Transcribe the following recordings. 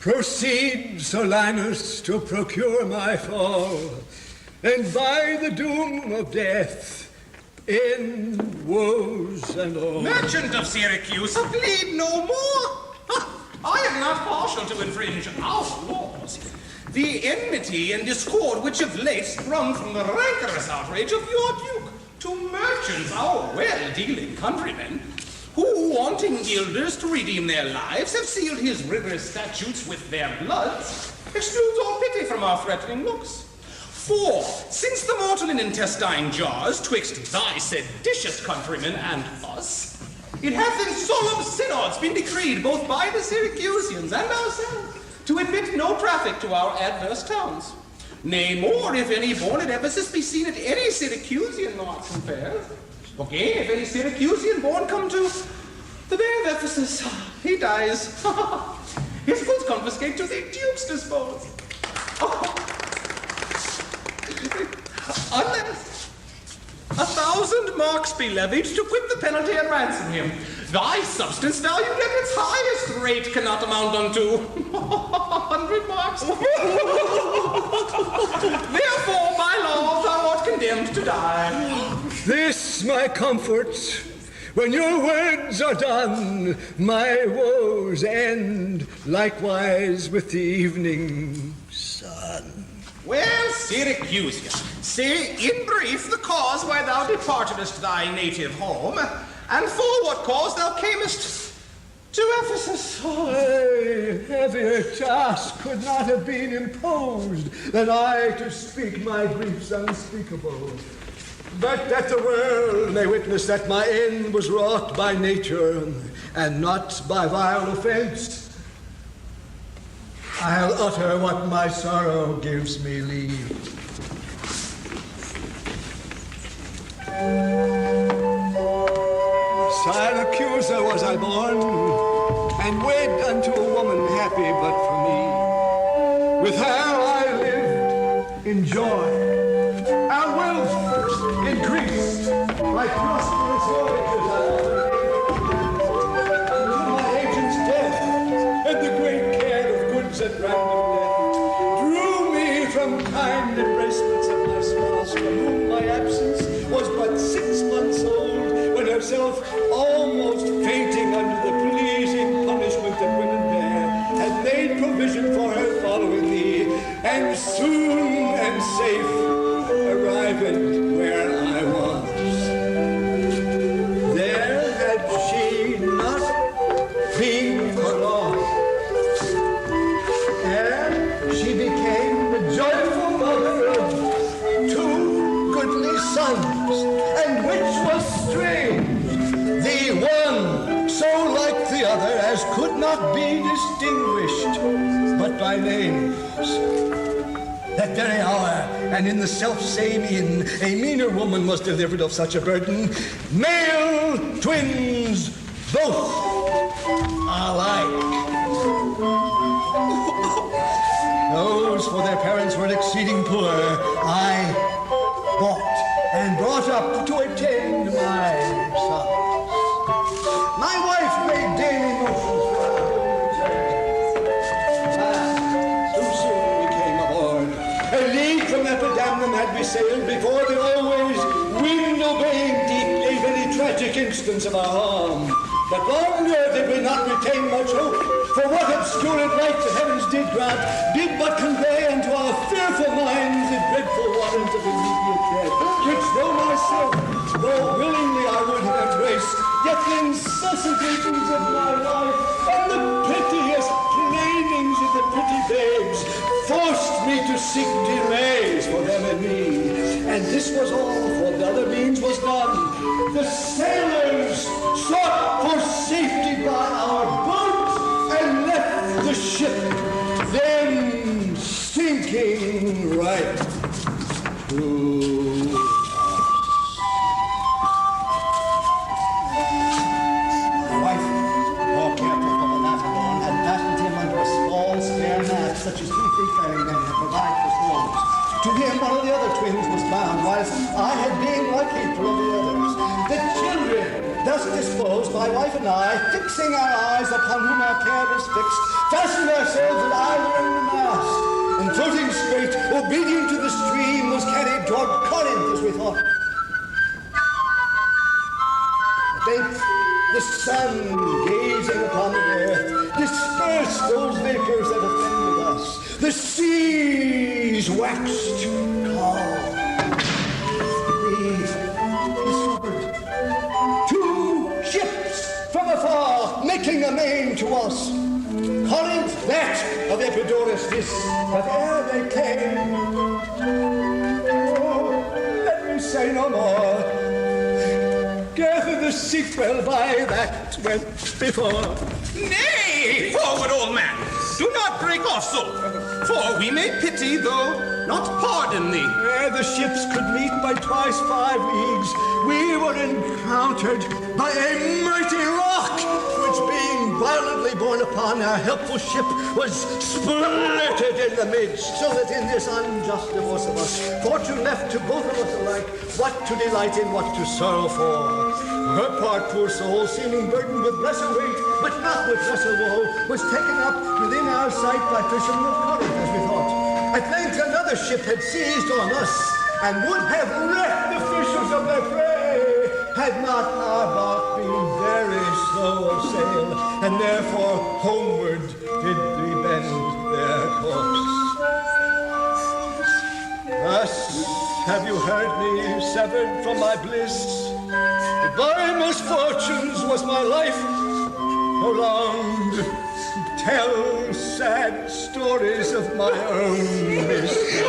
Proceed, Sir Linus, to procure my fall, and by the doom of death end woes and all. Merchant of Syracuse, plead no more. I am not partial to infringe our laws. The enmity and discord which of late sprung from the rancorous outrage of your duke to merchants, our well-dealing countrymen, who, wanting guilders to redeem their lives, have sealed his rigorous statutes with their bloods, excludes all pity from our threatening looks. For, since the mortal and intestine jars twixt thy seditious countrymen and us, it hath in solemn synods been decreed both by the Syracusans and ourselves to admit no traffic to our adverse towns. Nay, more, if any born at Ephesus be seen at any Syracusian arts and fairs, again, if any Syracusian born come to the Bay of Ephesus, he dies. His goods confiscate to the Duke's dispose. Unless 1,000 marks be levied to quit the penalty and ransom him, thy substance valued at its highest rate cannot amount unto 100 marks. Therefore, by law, thou art condemned to die. This my comfort. When your words are done, my woes end, likewise with the evening sun. Well, Syracusian, say in brief the cause why thou departedest thy native home, and for what cause thou camest to Ephesus. A heavier task could not have been imposed than I to speak my griefs unspeakable. But that the world may witness that my end was wrought by nature and not by vile offense, I'll utter what my sorrow gives me leave. Syracusa was I born, and wed unto a woman happy but for me. With her I lived in joy. Our wealth increased like prosperous voyages until my agent's death and the great care of goods at random death drew me from kind embracements of my spouse, from whom my absence was but 6 months old, when herself almost fainting under the pleasing punishment that women bear, had made provision for her following thee, and soon and safe arriving where I was. There had she not been cut off, and she became the joyful mother of 2 goodly sons, and which was strange, the one so like the other as could not be distinguished but by names. That very hour, and in the self-same inn, a meaner woman was delivered of such a burden. Male twins, both alike. Those for their parents were exceeding poor, I bought and brought up to attend my sons. My wife made daily motions for our too soon we came aboard. A league from Epidamnum had we sailed before the always wind-obeying deep gave any tragic instance of our harm. But longer did we not retain much hope, for what obscured light the heavens did grant, did but convey unto our fearful minds the dreadful warrant of immediate death, which though myself, though willingly I would have embraced, yet the incessant visions of my life and the piteous plainings of the pretty babes forced me to seek delays for them and me. And this was all, for the other means was none. The sailors sought for safety by our boat and left the ship, then sinking right through us. My wife, more careful for the Matador, had fastened him under a small spare mast, such as 2 free-faring men had provided for storms. To him, one of the other twins was bound, whilst I had been like hateful of the others. The children, thus disposed, my wife and I, fixing our eyes upon whom our care was fixed, fastened ourselves at either end of the mast, and floating straight, obedient to the stream, was carried toward Corinth, as we thought. At length, the sun, gazing upon the earth, dispersed those vapors that offended us. The seas waxed calm. We discovered 2 ships from afar, making amain to us. Corinth, that of Epidaurus, this, but ere they came, oh, let me say no more. Gather the sequel by that went before. Nay, forward, old man. Do not break off so, for we may pity, though not pardon thee. Ere the ships could meet by twice 5 leagues, we were encountered by a mighty rock, which being violently borne upon our helpful ship, was splitted in the midst, so that in this unjust divorce of us, fortune left to both of us alike what to delight in, what to sorrow for. Her part, poor soul, seeming burdened with lesser weight, but not with lesser woe, was taken up within our sight by fishermen of Corinth, as we thought. At length another ship had seized on us, and would have wrecked the fishers of their prey, had not our bark been very slow of sail, and therefore homeward did we bend their course. Thus have you heard me severed from my bliss. By misfortunes was my life prolonged. Tell sad stories of my own misery.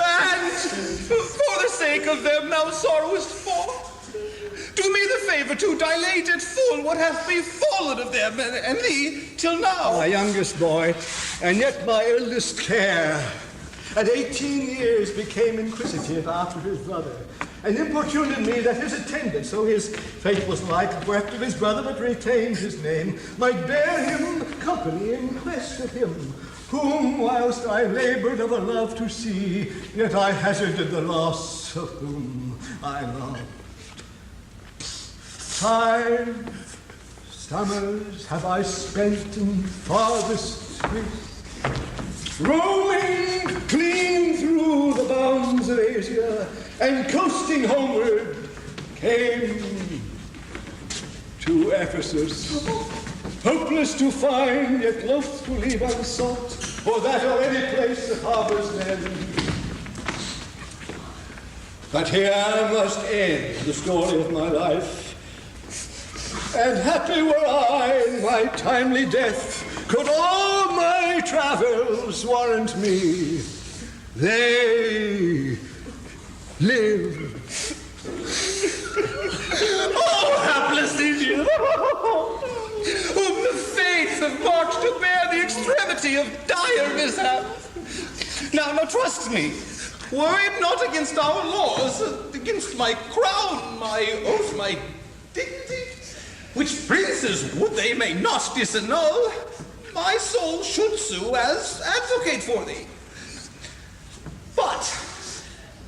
And for the sake of them thou sorrowest for, do me the favor to dilate at full what hath befallen of them and thee till now. My youngest boy, and yet my eldest care, at 18 years became inquisitive after his brother, and importuned me that his attendant, so his fate was like, for after his brother but retained his name, might bear him company in quest of him, whom whilst I labored of a love to see, yet I hazarded the loss of whom I loved. 5 summers have I spent in farthest Greece, roaming clean through the bounds of Asia, and coasting homeward came to Ephesus, hopeless to find, yet loath to leave unsought, for that or any place that harbors men. But here must end the story of my life, and happy were I in my timely death, could all my travels warrant me. They live. Oh, hapless Indian, whom the fates have marked to bear the extremity of dire mishap. Now trust me, were it not against our laws, against my crown, my oath, my dignity, which princes would they may not disannul, my soul should sue as advocate for thee. But,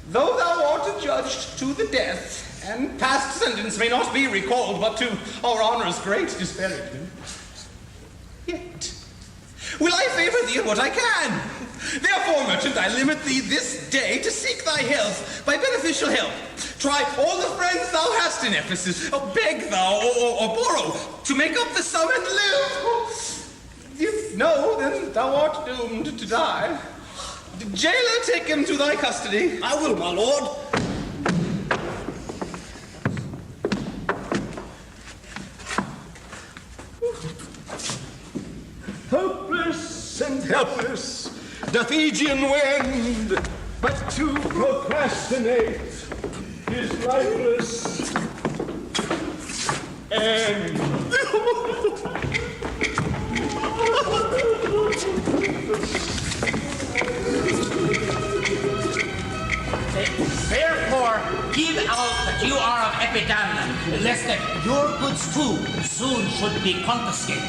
though thou art adjudged to the death, and past sentence may not be recalled, but to our honor's great disparity, yet will I favor thee in what I can. Therefore, merchant, I limit thee this day to seek thy health by beneficial help. Try all the friends thou hast in Ephesus, beg thou or borrow, to make up the sum and live. If no, then thou art doomed to die. Jailer, take him to thy custody. I will, my lord. Hopeless and helpless doth Aegean wind, but to procrastinate is lifeless end. Therefore, give out that you are of Epidamnum, lest that your goods too soon should be confiscated.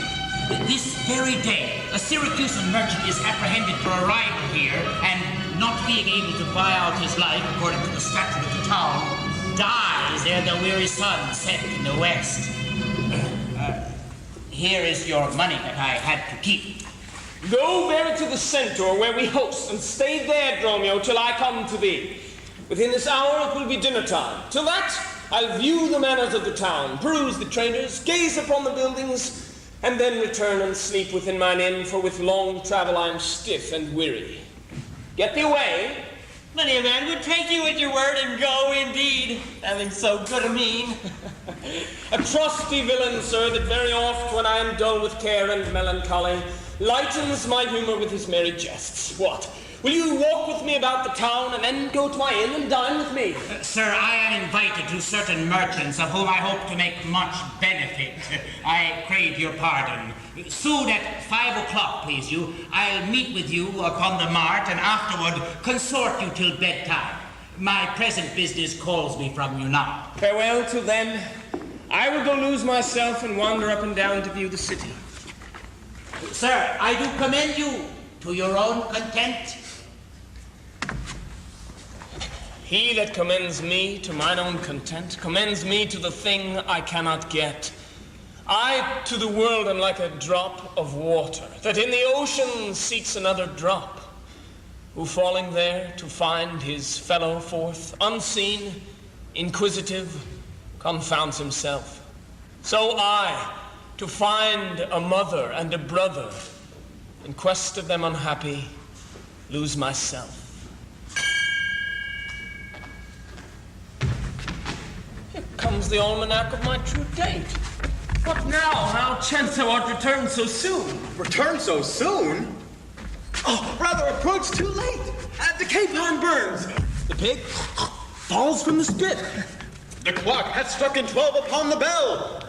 This very day, a Syracusan merchant is apprehended for arrival here, and not being able to buy out his life according to the statute of the town, dies ere the weary sun set in the west. Here is your money that I had to keep. Go bear it to the centaur where we host, and stay there, Dromio, till I come to thee. Within this hour it will be dinner time. Till that, I'll view the manners of the town, peruse the traders, gaze upon the buildings, and then return and sleep within mine inn, for with long travel I'm stiff and weary. Get thee away. Many a man would take you at your word and go indeed, having so good a mean. A trusty villain, sir, that very oft when I am dull with care and melancholy, lightens my humor with his merry jests. What? Will you walk with me about the town and then go to my inn and dine with me? Sir, I am invited to certain merchants of whom I hope to make much benefit. I crave your pardon. Soon at 5 o'clock, please you, I'll meet with you upon the mart and afterward consort you till bedtime. My present business calls me from you now. Farewell till then. I will go lose myself and wander up and down to view the city. Sir, I do commend you to your own content. He that commends me to mine own content commends me to the thing I cannot get. I to the world am like a drop of water, that in the ocean seeks another drop, who falling there to find his fellow forth, unseen, inquisitive, confounds himself. So I, to find a mother and a brother, in quest of them unhappy, lose myself. Here comes the almanac of my true date. What now? How chance thou art returned so soon? Return so soon? Oh, rather approach too late. The capon burns. The pig falls from the spit. The clock hath struck in 12 upon the bell.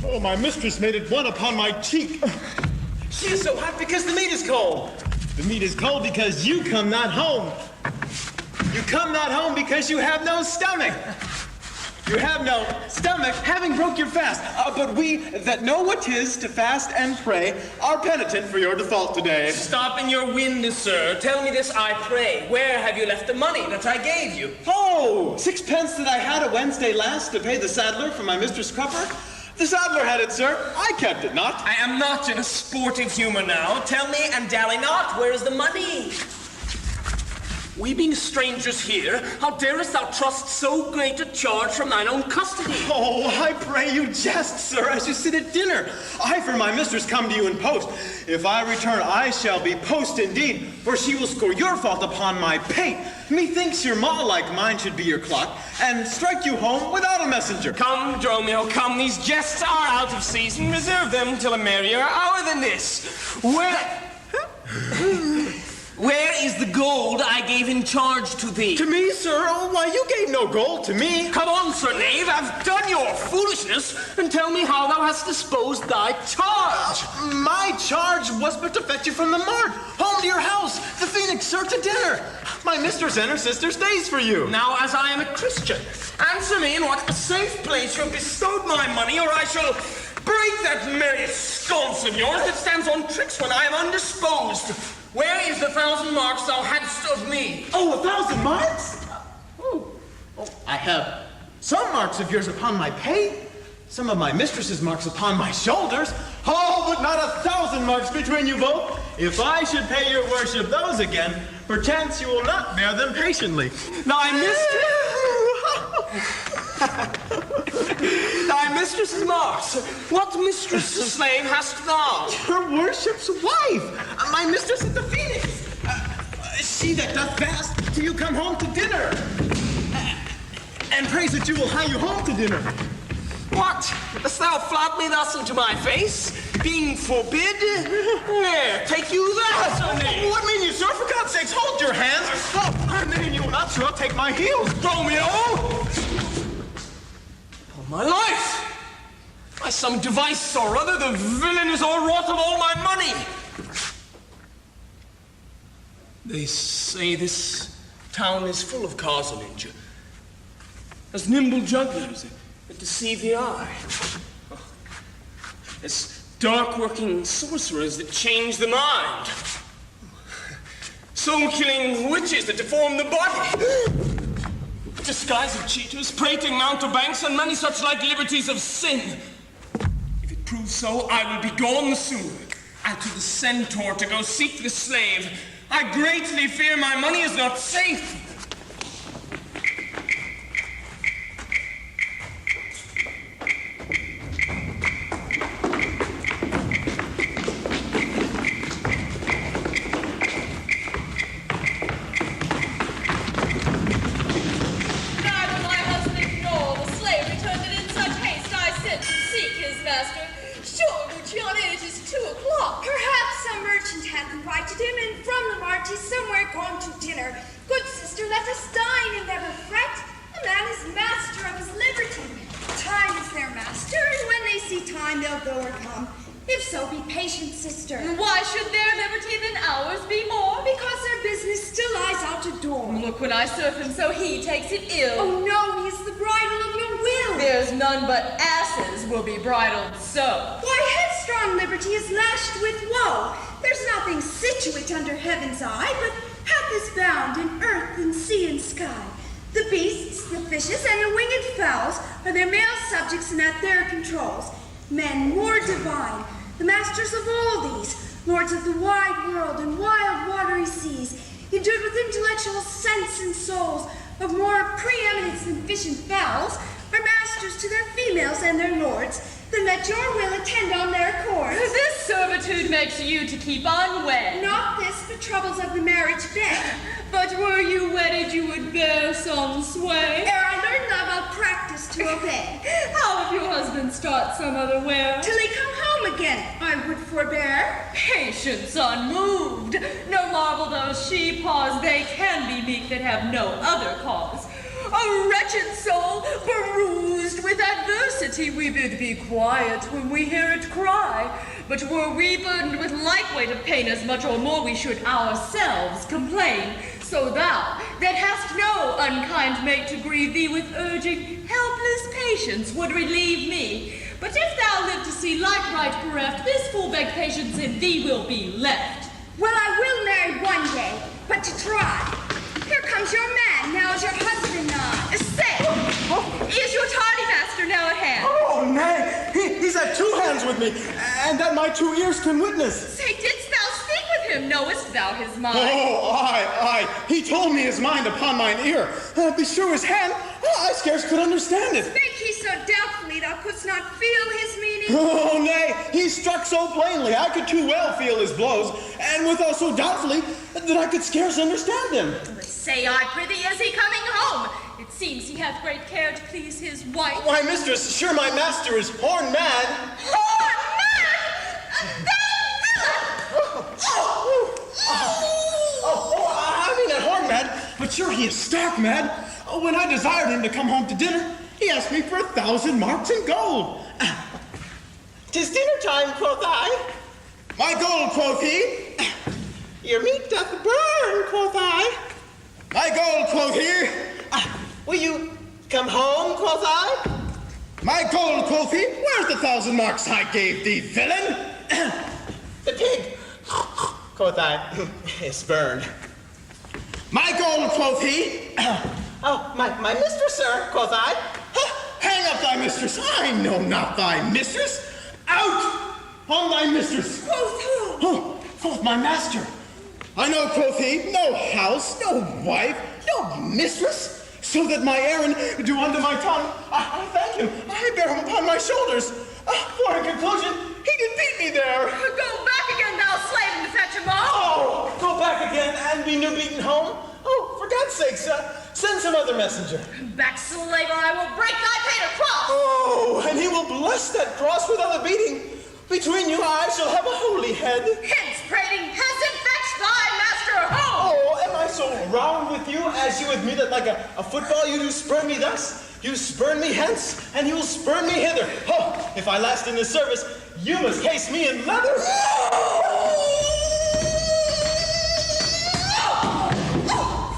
Oh, my mistress made it one upon my cheek. She is so hot because the meat is cold. The meat is cold because you come not home. You come not home because you have no stomach. You have no stomach, having broke your fast. But we that know what 'tis to fast and pray are penitent for your default today. Stop in your wind, sir. Tell me this, I pray. Where have you left the money that I gave you? Oh, 6 pence that I had a Wednesday last to pay the saddler for my mistress' crupper. The saddler had it, sir. I kept it not. I am not in a sportive humor now. Tell me and dally not, where is the money? We being strangers here, how darest thou trust so great a charge from thine own custody? Oh, I pray you jest, sir, as you sit at dinner. I for my mistress come to you in post. If I return, I shall be post indeed, for she will score your fault upon my pate. Methinks your maw like mine should be your clock, and strike you home without a messenger. Come, Dromio, come. These jests are out of season. Reserve them till a merrier hour than this. Where is the gold I gave in charge to thee? To me, sir? Oh, why, you gave no gold to me. Come on, sir knave, I've done your foolishness, and tell me how thou hast disposed thy charge. My charge was but to fetch you from the mart, home to your house, the Phoenix, sir, to dinner. My mistress and her sister stays for you. Now, as I am a Christian, answer me in what safe place you have bestowed my money, or I shall Break that merry sconce of yours that stands on tricks when I am undisposed. Where is the 1,000 marks thou hadst of me? Oh, 1,000 marks? Oh, I have some marks of yours upon my pay, some of my mistress's marks upon my shoulders. Oh, but not 1,000 marks between you both. If I should pay your worship those again, perchance you will not bear them patiently. Thy mistress's marks. What mistress slave hast thou? Your worship's wife, my mistress at the Phoenix. She that doth fast till you come home to dinner. And prays that you will hie you home to dinner. What? Dost thou flout me thus into my face, being forbid? There, take you that. What mean you, sir? For God's sakes, hold your hands. Oh, and then you will not, sir. I'll take my heels. Romeo! All my life! By some device or other, the villain is o'erwrought of all my money. They say this town is full of carcelage, as nimble jugglers that deceive the eye, as dark-working sorcerers that change the mind, soul-killing witches that deform the body, disguised cheaters, prating mountebanks, and many such like liberties of sin. If it proves so, I will be gone soon, and to the centaur to go seek the slave. I greatly fear my money is not safe. When I serve him so he takes it ill. Oh no, he's the bridle of your will. There's none but asses will be bridled so. Why, headstrong liberty is lashed with woe. There's nothing situate under heaven's eye, but hath is bound in earth and sea and sky. The beasts, the fishes, and the winged fowls are their male subjects and at their controls. Men more divine, the masters of all these, lords of the wide world and wild watery seas, endued with intellectual sense and souls of more preeminence than fish and fowls, are masters to their females and their lords, then let your will attend on their accord. This servitude makes you to keep unwed. Not this, but troubles of the marriage bed. But were you wedded, you would bear some sway. Ere I learn love, I'll practice to obey. How if your husband start some other where? Till he come home again, I would forbear. Patience unmoved. No marvel those she-paws, they can be meek that have no other cause. A wretched soul, bruised with adversity, we bid be quiet when we hear it cry. But were we burdened with like weight of pain, as much or more we should ourselves complain. So thou, that hast no unkind mate to grieve thee with urging, helpless patience would relieve me. But if thou live to see like right bereft, this full-begged patience in thee will be left. Well, I will marry one day, but to try. Here comes your man, now is your husband nigh. Say, is your tardy master now at hand? Oh, nay, he's at two hands with me, and that my 2 ears can witness. Say, didst thou speak with him? Knowest thou his mind? Oh, aye. He told me his mind upon mine ear. Be sure his hand, I scarce could understand it. Spake he so doubtfully thou couldst not feel his meaning? Oh, nay, he struck so plainly, I could too well feel his blows, and withal so doubtfully that I could scarce understand him. But say, I prithee, is he coming home? It seems he hath great care to please his wife. Why, mistress, sure my master is horn mad. Horn mad? Thou villain! I mean at horn mad, but sure he is stark mad. When I desired him to come home to dinner, he asked me for 1,000 marks in gold. 'Tis dinner time, quoth I. My gold, quoth he. Your meat doth burn, quoth I. My gold, quoth he. Will you come home, quoth I? My gold, quoth he. Where's the 1,000 marks I gave thee, villain? The pig, quoth I, is burned. My gold, quoth he. Oh, my mistress, sir, quoth I. Hang up thy mistress. I know not thy mistress. Out on thy mistress. Quoth who? Oh, quoth my master. I know, quoth he, no house, no wife, no mistress. So that my errand do under my tongue, I thank him. I bear him upon my shoulders. For in conclusion, he did beat me there. Go back again, thou slave, and fetch him off. Oh, go back again and be new beaten home? Oh, for God's sake, send some other messenger. Back, slave, or I will break thy painted cross. Oh, and he will bless that cross with other beating. Between you, I shall have a holy head. Hence, prating, hence, and fetch thy master home. Oh, am I so round with you as you with me that like a football you do spurn me thus? You spurn me hence, and you will spurn me hither. Oh, if I last in this service, you must case me in leather.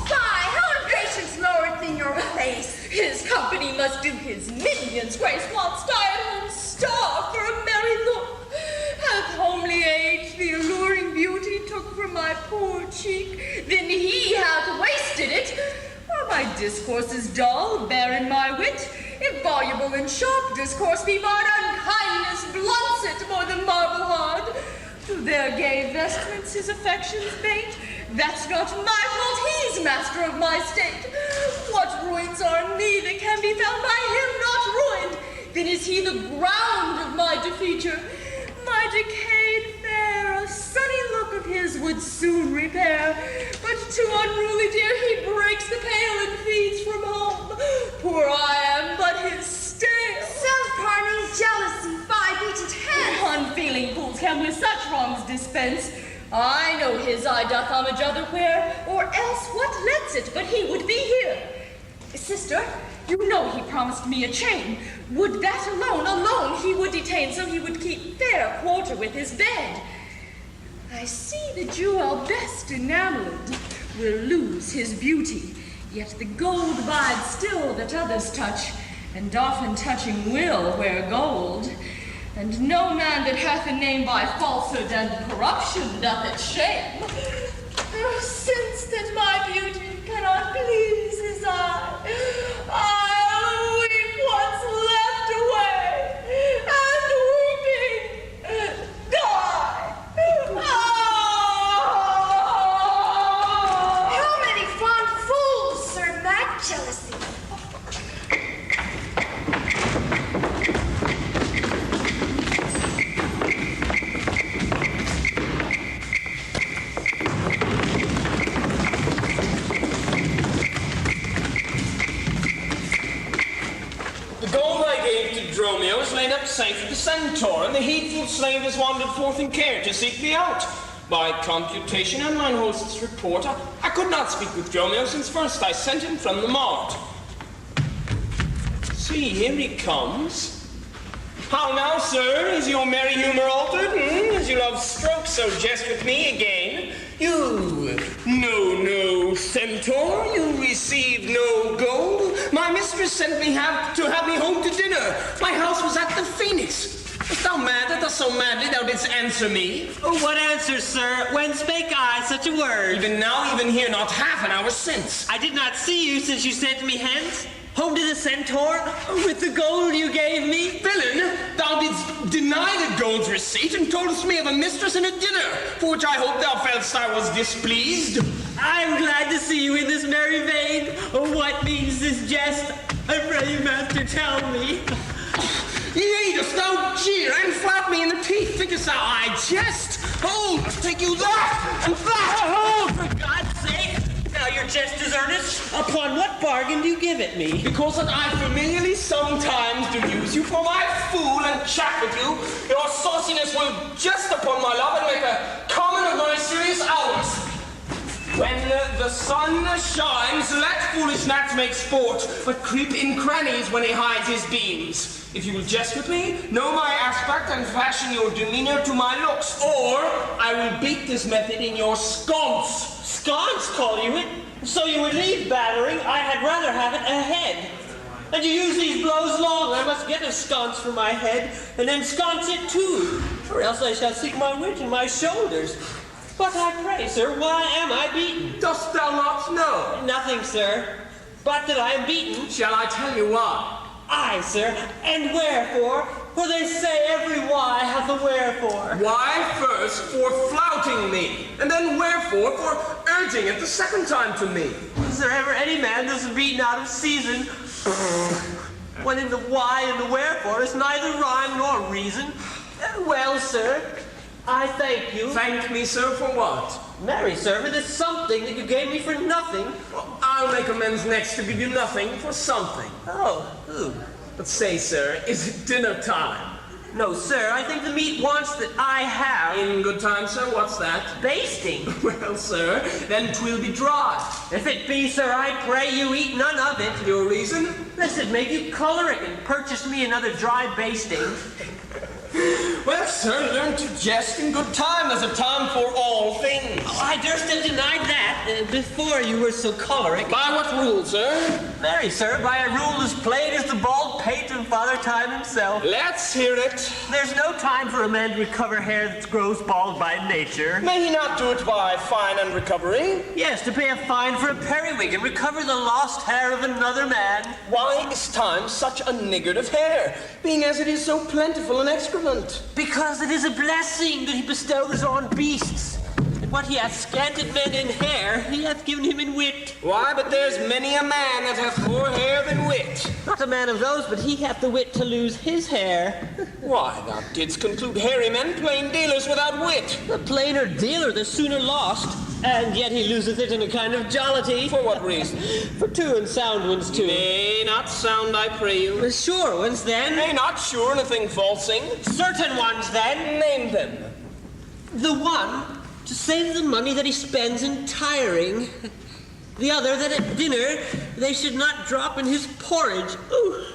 Fie, how impatience lowereth in your face. His company must do his minions grace, whilst I at home starve for a merry look. Hath homely age the alluring beauty took from my poor cheek, then he hath wasted it. While my discourse is dull, barren my wit, if voluble and sharp discourse be marred, unkindness blunts it more than marble hard. To their gay vestments his affections bait, that's not my fault, he's master of my state. What ruins are in me that can be found by him not ruined? Then is he the ground of my defeature. My decayed fair, a sunny look of his would soon repair, but to unruly dear he breaks the pail and feeds from home. Poor I am but his stale. Self-carnal jealousy, 5-feet hand. Unfeeling fools can with such wrongs dispense. I know his eye doth homage otherwhere, or else what lets it but he would be here. Sister, you know he promised me a chain. Would that alone he would detain, so he would keep fair quarter with his bed. I see the jewel best enameled will lose his beauty, yet the gold bides still that others touch, and often touching will wear gold. And no man that hath a name by falsehood and corruption doth it shame. Since that my beauty cannot please his eye, I'll weep what's left away, and weeping die. How many fond fools serve that jealousy? Romeo is laid up safe at the Centaur, and the heedful slave has wandered forth in care to seek thee out. By computation and mine host's report, I could not speak with Romeo since first I sent him from the mart. See, here he comes. How now, sir? Is your merry humor altered? As you love stroke, so jest with me again. You, no, Centaur, you receive no gold. My mistress sent me to have me home to dinner. My house was at the Phoenix. Wast thou mad that thou so madly thou didst answer me? Oh, what answer, sir? When spake I such a word? Even now, even here, not half an hour since. I did not see you since you sent me hence. Home to the Centaur, with the gold you gave me? Villain, thou didst deny the gold's receipt and toldest me of a mistress and a dinner, for which I hope thou feldst I was displeased. I am glad to see you in this merry vein. Oh, what means this jest? I pray you, master, tell me. Yea, dost thou jeer and flap me in the teeth? Thinkest thou I jest? Hold, take you that and that. Oh, for God's sake! Now your jest is earnest. Upon what bargain do you give it me? Because that I familiarly sometimes do use you for my fool and chat with you, your sauciness will jest upon my love and make a common of my serious hours. When the sun shines, let foolish gnats make sport, but creep in crannies when he hides his beams. If you will jest with me, know my aspect and fashion your demeanor to my looks, or I will beat this method in your sconce. Sconce, call you it? So you would leave battering? I had rather have it ahead. And to use these blows long, I must get a sconce for my head, and then sconce it too, or else I shall sink my wit in my shoulders. But I pray, sir, why am I beaten? Dost thou not know? Nothing, sir, but that I am beaten. Shall I tell you why? Aye, sir, and wherefore? For they say every why hath a wherefore. Why first for flouting me, and then wherefore for urging it the second time to me. Was there ever any man that's beaten out of season? When in the why and the wherefore is neither rhyme nor reason. Well, sir, I thank you. Thank me, sir, for what? Marry, sir, for this something that you gave me for nothing. Well, I'll make amends next to give you nothing for something. Oh, who? But say, sir, is it dinner time? No, sir, I think the meat wants that I have. In good time, sir, what's that? Basting. Well, sir, then 'twill be dry. If it be, sir, I pray you eat none of it. Your reason? Lest it make you choleric and purchase me another dry basting. Well, sir, learn to jest in good time. There's a time for all things. Oh, I durst have denied that before you were so choleric. By what rule, sir? Marry, sir, by a rule as plain as the bald pate of Father Time himself. Let's hear it. There's no time for a man to recover hair that grows bald by nature. May he not do it by fine and recovery? Yes, to pay a fine for a periwig and recover the lost hair of another man. Why is time such a niggard of hair, being as it is so plentiful and excrement? Because it is a blessing that he bestows on beasts. And what he hath scanted men in hair, he hath given him in wit. Why, but there's many a man that hath more hair than wit. Not a man of those, but he hath the wit to lose his hair. Why, thou didst conclude hairy men plain dealers without wit. The plainer dealer, the sooner lost. And yet he loseth it in a kind of jollity. For what reason? For two and sound ones too. Nay, not sound, I pray you. The sure ones then. Nay, not sure, nothing falsing. Certain ones then. Name them. The one, to save the money that he spends in tiring. The other, that at dinner they should not drop in his porridge. Ooh.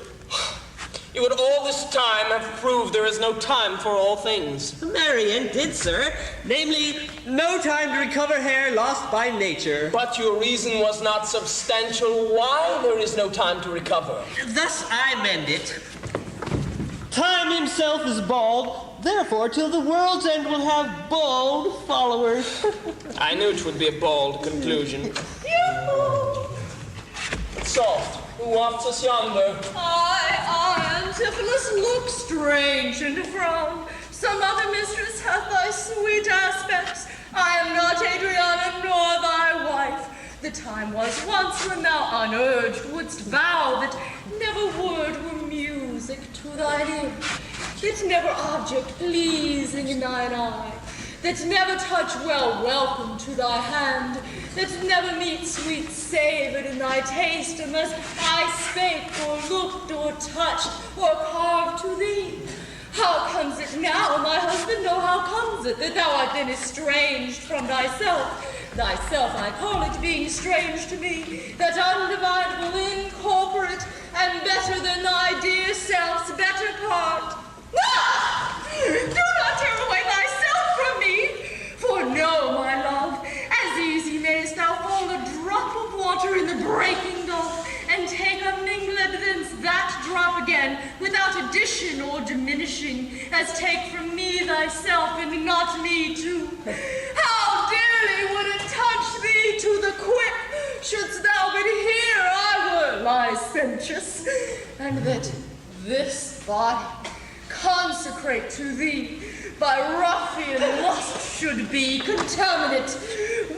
You would all this time have proved there is no time for all things. Marry, and did, sir. Namely, no time to recover hair lost by nature. But your reason was not substantial why there is no time to recover. Thus I mend it. Time himself is bald, therefore till the world's end will have bald followers. I knew it would be a bold conclusion. Soft. Who wafts us yonder? I, Antipholus, look strange and frown. Some other mistress hath thy sweet aspects. I am not Adriana, nor thy wife. The time was once when thou unurged wouldst vow that never word were music to thine ear, that never object pleasing in thine eye, that never touch well welcome to thy hand, that never meet sweet savour in thy taste, unless I spake, or looked, or touched, or carved to thee. How comes it now, my husband, no, how comes it that thou art then estranged from thyself? Thyself, I call it, being strange to me, that undividable, incorporate, and better than thy dear self's better part. Ah! Do not tear away thyself from me, for know, my love, as easy mayst thou fall a drop of water in the breaking gulf, and take unmingled thence that drop again, without addition or diminishing, as take from me thyself, and not me too. How dearly would it touch thee to the quick, shouldst thou but hear I were licentious, and that this body, consecrate to thee, by ruffian lust should be contaminate.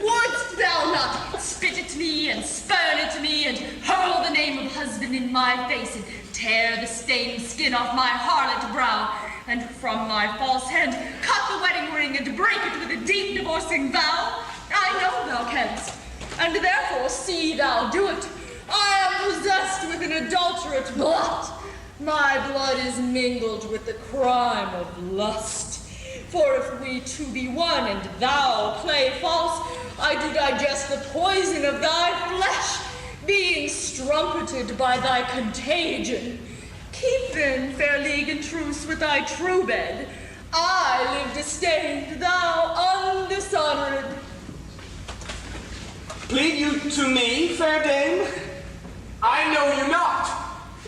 Wouldst thou not spit at me and spurn at me and hurl the name of husband in my face and tear the stained skin off my harlot brow and from my false hand cut the wedding ring and break it with a deep divorcing vow? I know thou canst, and therefore see thou do it. I am possessed with an adulterate blood. My blood is mingled with the crime of lust. For if we two be one, and thou play false, I do digest the poison of thy flesh, being strumpeted by thy contagion. Keep then, fair league and truce with thy true bed. I live disdained, thou undishonored. Plead you to me, fair dame? I know you not.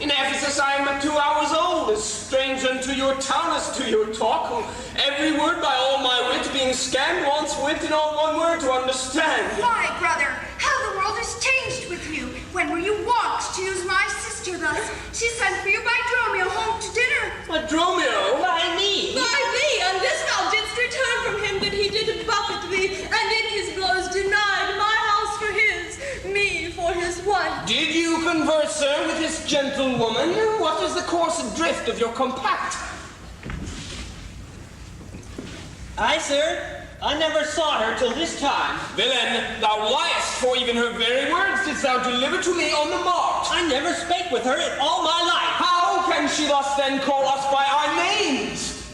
In Ephesus I am 2 hours old, as strange unto your tongue as to your talk. Every word by all my wit being scanned, wants wit in all one word to understand. Why, brother, how the world has changed with you. When were you wont to use my sister thus? She sent for you by Dromio home to dinner. But Dromio? By me. By thee, and this thou didst return from him that he did buffet thee, and in his blows denied my house for his, me for his wife. Did you converse, sir, with this gentlewoman? What is the course and drift of your compact? Aye, sir. I never saw her till this time. Villain, thou liest, for even her very words didst thou deliver to me on the mart. I never spake with her in all my life. How can she thus then call us by our names?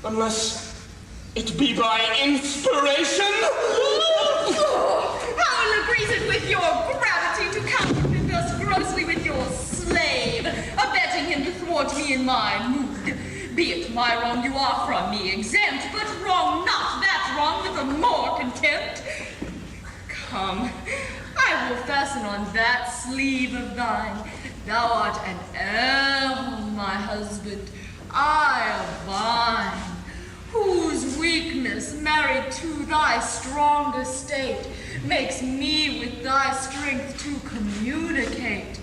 Unless it be by inspiration? How ill agrees it with your gravity to counterfeit thus grossly with your slave, abetting him to thwart me in my mood? Be it my wrong you are from me exempt, but wrong not that wrong with a more contempt. Come, I will fasten on that sleeve of thine. Thou art an heir, my husband, I a vine, whose weakness married to thy strong estate makes me with thy strength to communicate.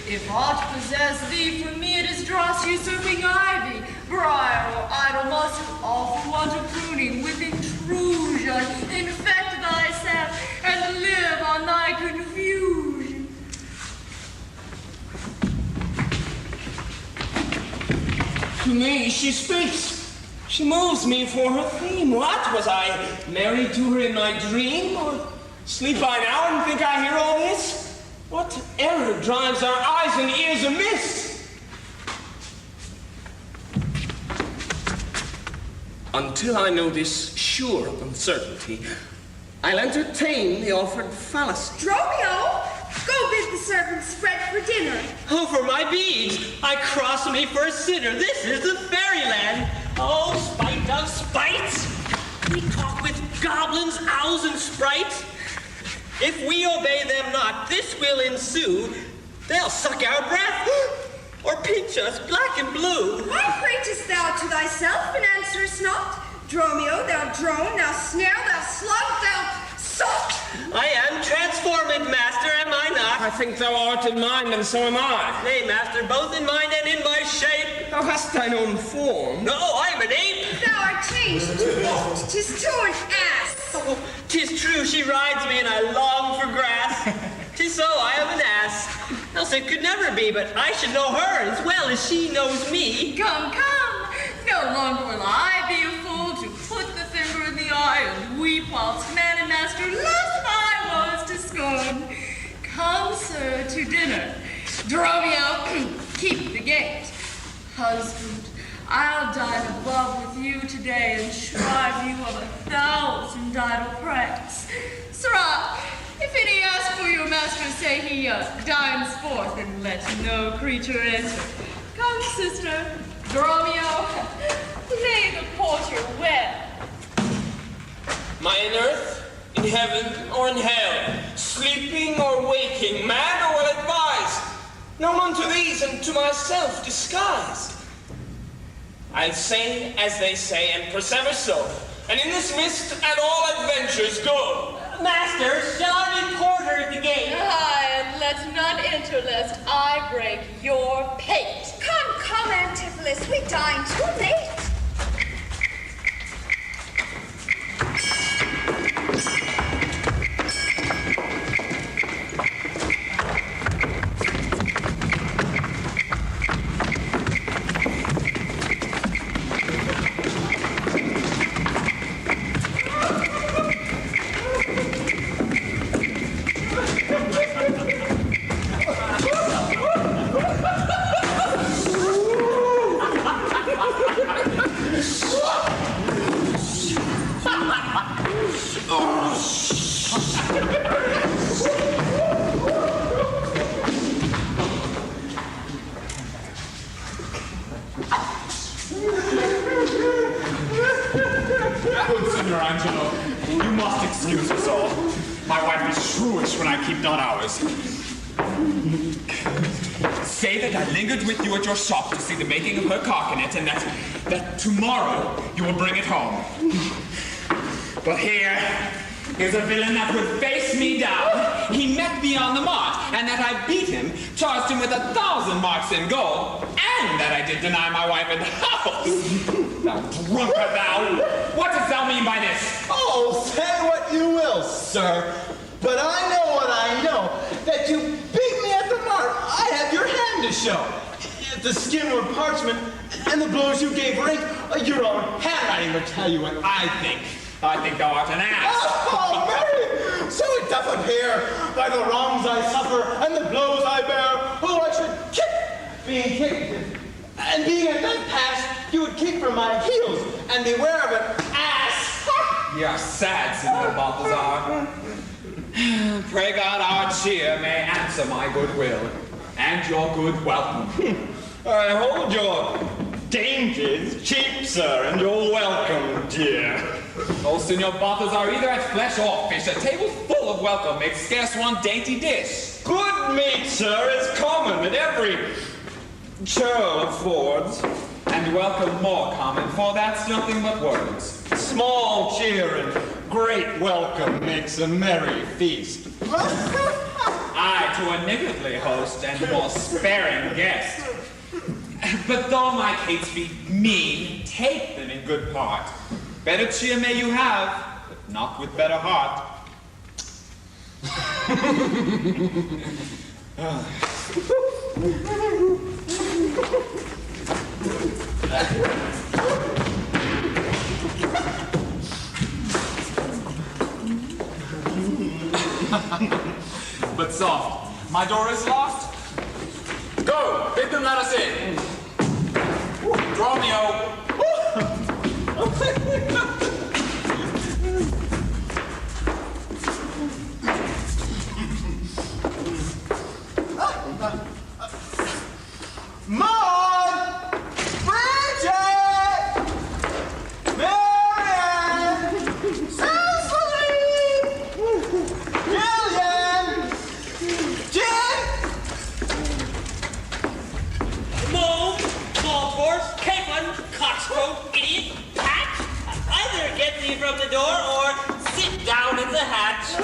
If aught possess thee from me, it is dross usurping ivy, briar or idle moss, all for want of pruning with intrusion, infect thy sap, and live on thy confusion. To me she speaks. She moves me for her theme. What? Was I married to her in my dream? Or sleep I now and think I hear all this? What error drives our eyes and ears amiss? Until I know this sure uncertainty, I'll entertain the offered fallacy. Dromio, go bid the servants spread for dinner. Oh, for my beads, I cross me for a sinner. This is the fairyland. Oh, spite of spites! We talk with goblins, owls, and sprites. If we obey them not, this will ensue. They'll suck our breath, or pinch us black and blue. Why pratest thou to thyself and answerest not? Dromio, thou drone, thou snare, thou slug, thou sot! I am transformed, master, am I not? I think thou art in mind, and so am I. Nay, master, both in mind and in my shape. Thou hast thine own form. No, I am an ape. Thou art changed to what? 'Tis to an ass. Oh, 'tis true, she rides me, and I long for grass. 'Tis so, I am an ass. Else it could never be, but I should know her as well as she knows me. Come, come, no longer will I be a fool to put the finger in the eye and weep whilst man and master less I was to scorn. Come, sir, to dinner. Dromio, keep the gate. Husband, I'll dine above with you today and shrive you of 1,000 idle pranks. Sirrah, if any ask for your master, say he dines forth and let no creature enter. Come, sister, Dromio, lay the porter well. Am I in earth, in heaven, or in hell? Sleeping or waking, mad or well advised? Known unto these and to myself disguised. I'll say as they say and persever so, and in this mist and all adventures go. Master, shall I report her at the gate? Aye, and let none enter lest I break your pate. Come, Antipholus, we dine too late. Angelo, you must excuse us all. My wife is shrewish when I keep not hours. Say that I lingered with you at your shop to see the making of her carcanet, and that tomorrow you will bring it home. But here's a villain that would face me down. He met me on the march, and that I beat him, charged him with 1,000 marks in gold, and that I did deny my wife in the house. Thou drunkard, thou! What dost thou mean by this? Oh, say what you will, sir. But I know what I know. That you beat me at the mark. I have your hand to show. If the skin were parchment, and the blows you gave were ink, your own handwriting would tell you what I think. I think thou art an ass. Oh, Mary! So it doth appear, by the wrongs I suffer and the blows I bear, who I should kick, being kicked. And being at that pass, you would kick from my heels, and beware of an ass. Ye are sad, Signor Balthazar. Pray God our cheer may answer my good will, and your good welcome. I hold your dainties cheap, sir, and you're welcome, dear. Oh, Signor Balthazar, either at flesh or fish, a table full of welcome makes scarce one dainty dish. Good meat, sir, is common that every churl affords. And welcome more common, for that's nothing but words. Small cheer and great welcome makes a merry feast. I to a niggardly host and more sparing guest. But though my cates be mean, take them in good part. Better cheer may you have, but not with better heart. But soft, my door is locked. Go, bid them let us in. Romeo. Maud! Bridget! Marianne! Cecily! Gillian! Jen! Mole, Malforce, Capon, Coxcoat, idiot, Patch. Either get thee from the door or sit down in the hatch.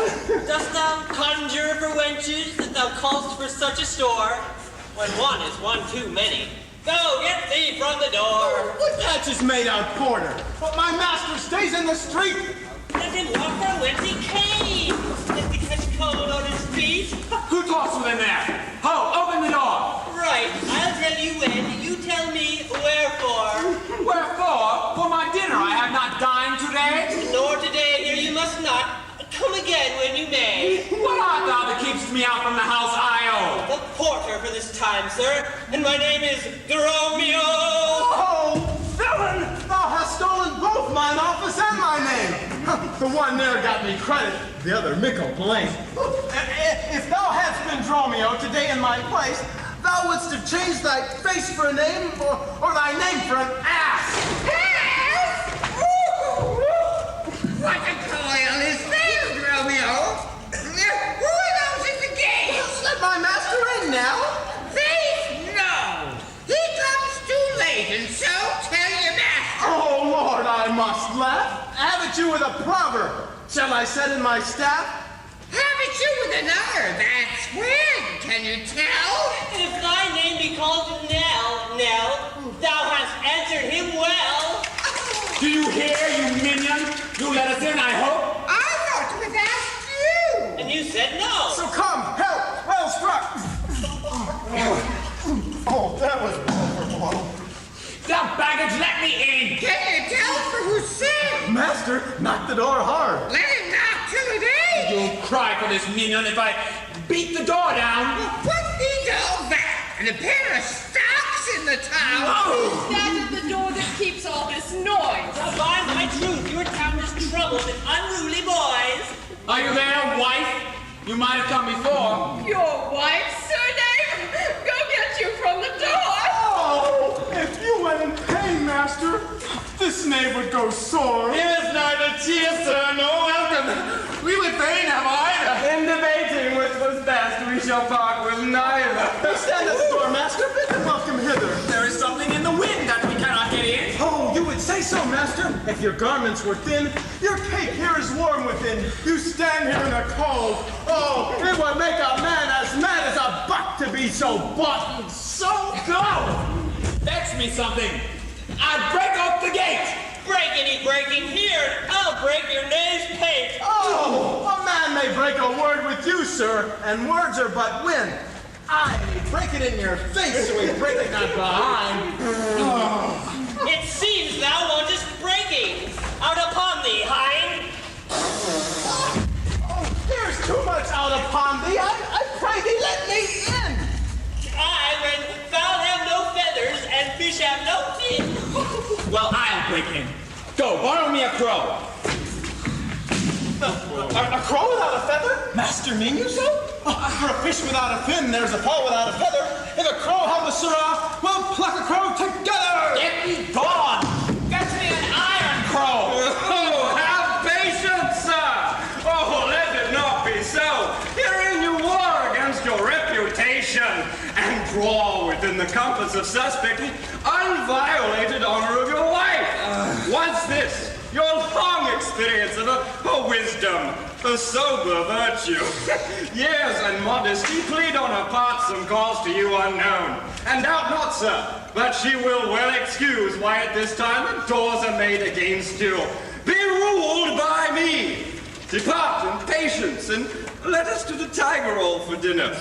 Dost thou conjure for wenches that thou call'st for such a store? When one is one too many. Go, get thee from the door. What patch is made out porter? But my master stays in the street. Let him walk from whence he came. Let me catch cold on his feet. Who talks within there? Ho, open the door. Right, I'll tell you when. You tell me wherefore. Wherefore? For my dinner I have not dined today. Nor today here you must not. Come again when you may. What art thou that keepst me out from the house I The porter for this time, sir, and my name is Romeo. Oh, villain! Thou hast stolen both mine office and my name. The one there got me credit, the other mickle blame. If thou hadst been Dromio today in my place, thou wouldst have changed thy face for a name, or thy name for an ass. What a coil is this, Romeo? Who are those in the gate? Let my master in now. Thief? No. He comes too late, and so tell your master. Oh, Lord, I must laugh. Have it you with a proverb. Shall I set in my staff? Have it you with another. That's when. Can you tell? If thy name be called Nell, thou hast answered him well. Do you hear, you minion? You let us in, I hope? I thought to have asked you. And you said no. So come, help, well struck. Oh, that was wonderful. Thou baggage, let me in! Can you tell for whose sin? Master, knock the door hard. Let him knock till it is. You'll cry for this minion if I beat the door down. What needs all that? And a pair of stocks in the town? Oh! That is the door that keeps all this noise. Now, by my truth, your town is troubled with unruly boys. Are you there, wife? You might have come before. Your wife's surname? Go get you from the door. Oh, if you went in pain, master, this knave would go sore. Here's neither cheer, sir, nor welcome. We would fain have either. In debating which was best, we shall part with neither. Stand at the door, master. Bid them welcome hither. There is something in the wind that we cannot get in. Oh, you would say so, master. If your garments were thin, your cake here is warm within. You stand here in the cold. Oh, it would make a man as mad as a buck to be so bought and so go. Fetch me something. I'd break off the gate. Breaking here. I'll break your knave's pate. Oh, a man may break a word with you, sir, and words are but wind. I break it in your face, so we break it not behind. It seems thou wantest breaking. Out upon thee, hind. Oh, there's too much out upon thee. I pray thee, let me in. When fowl have no feathers and fish have no fin. Well, I'll break in. Go, borrow me a crow. A crow without a feather? Master, mean you so? For a fish without a fin, there's a fowl without a feather. If a crow have a sirrah, we'll pluck a crow together. Get me gone. Fetch me an iron crow. Oh, have patience, sir. Oh, let it not be so. Herein you war against your reputation and draw within the compass of suspect the unviolated honor of your wife. What's this? Your long experience of a wisdom, a sober virtue. Years and modesty plead on her part some cause to you unknown. And doubt not, sir, but she will well excuse why at this time the doors are made against you. Be ruled by me. Depart in patience and let us to the Tiger Roll for dinner.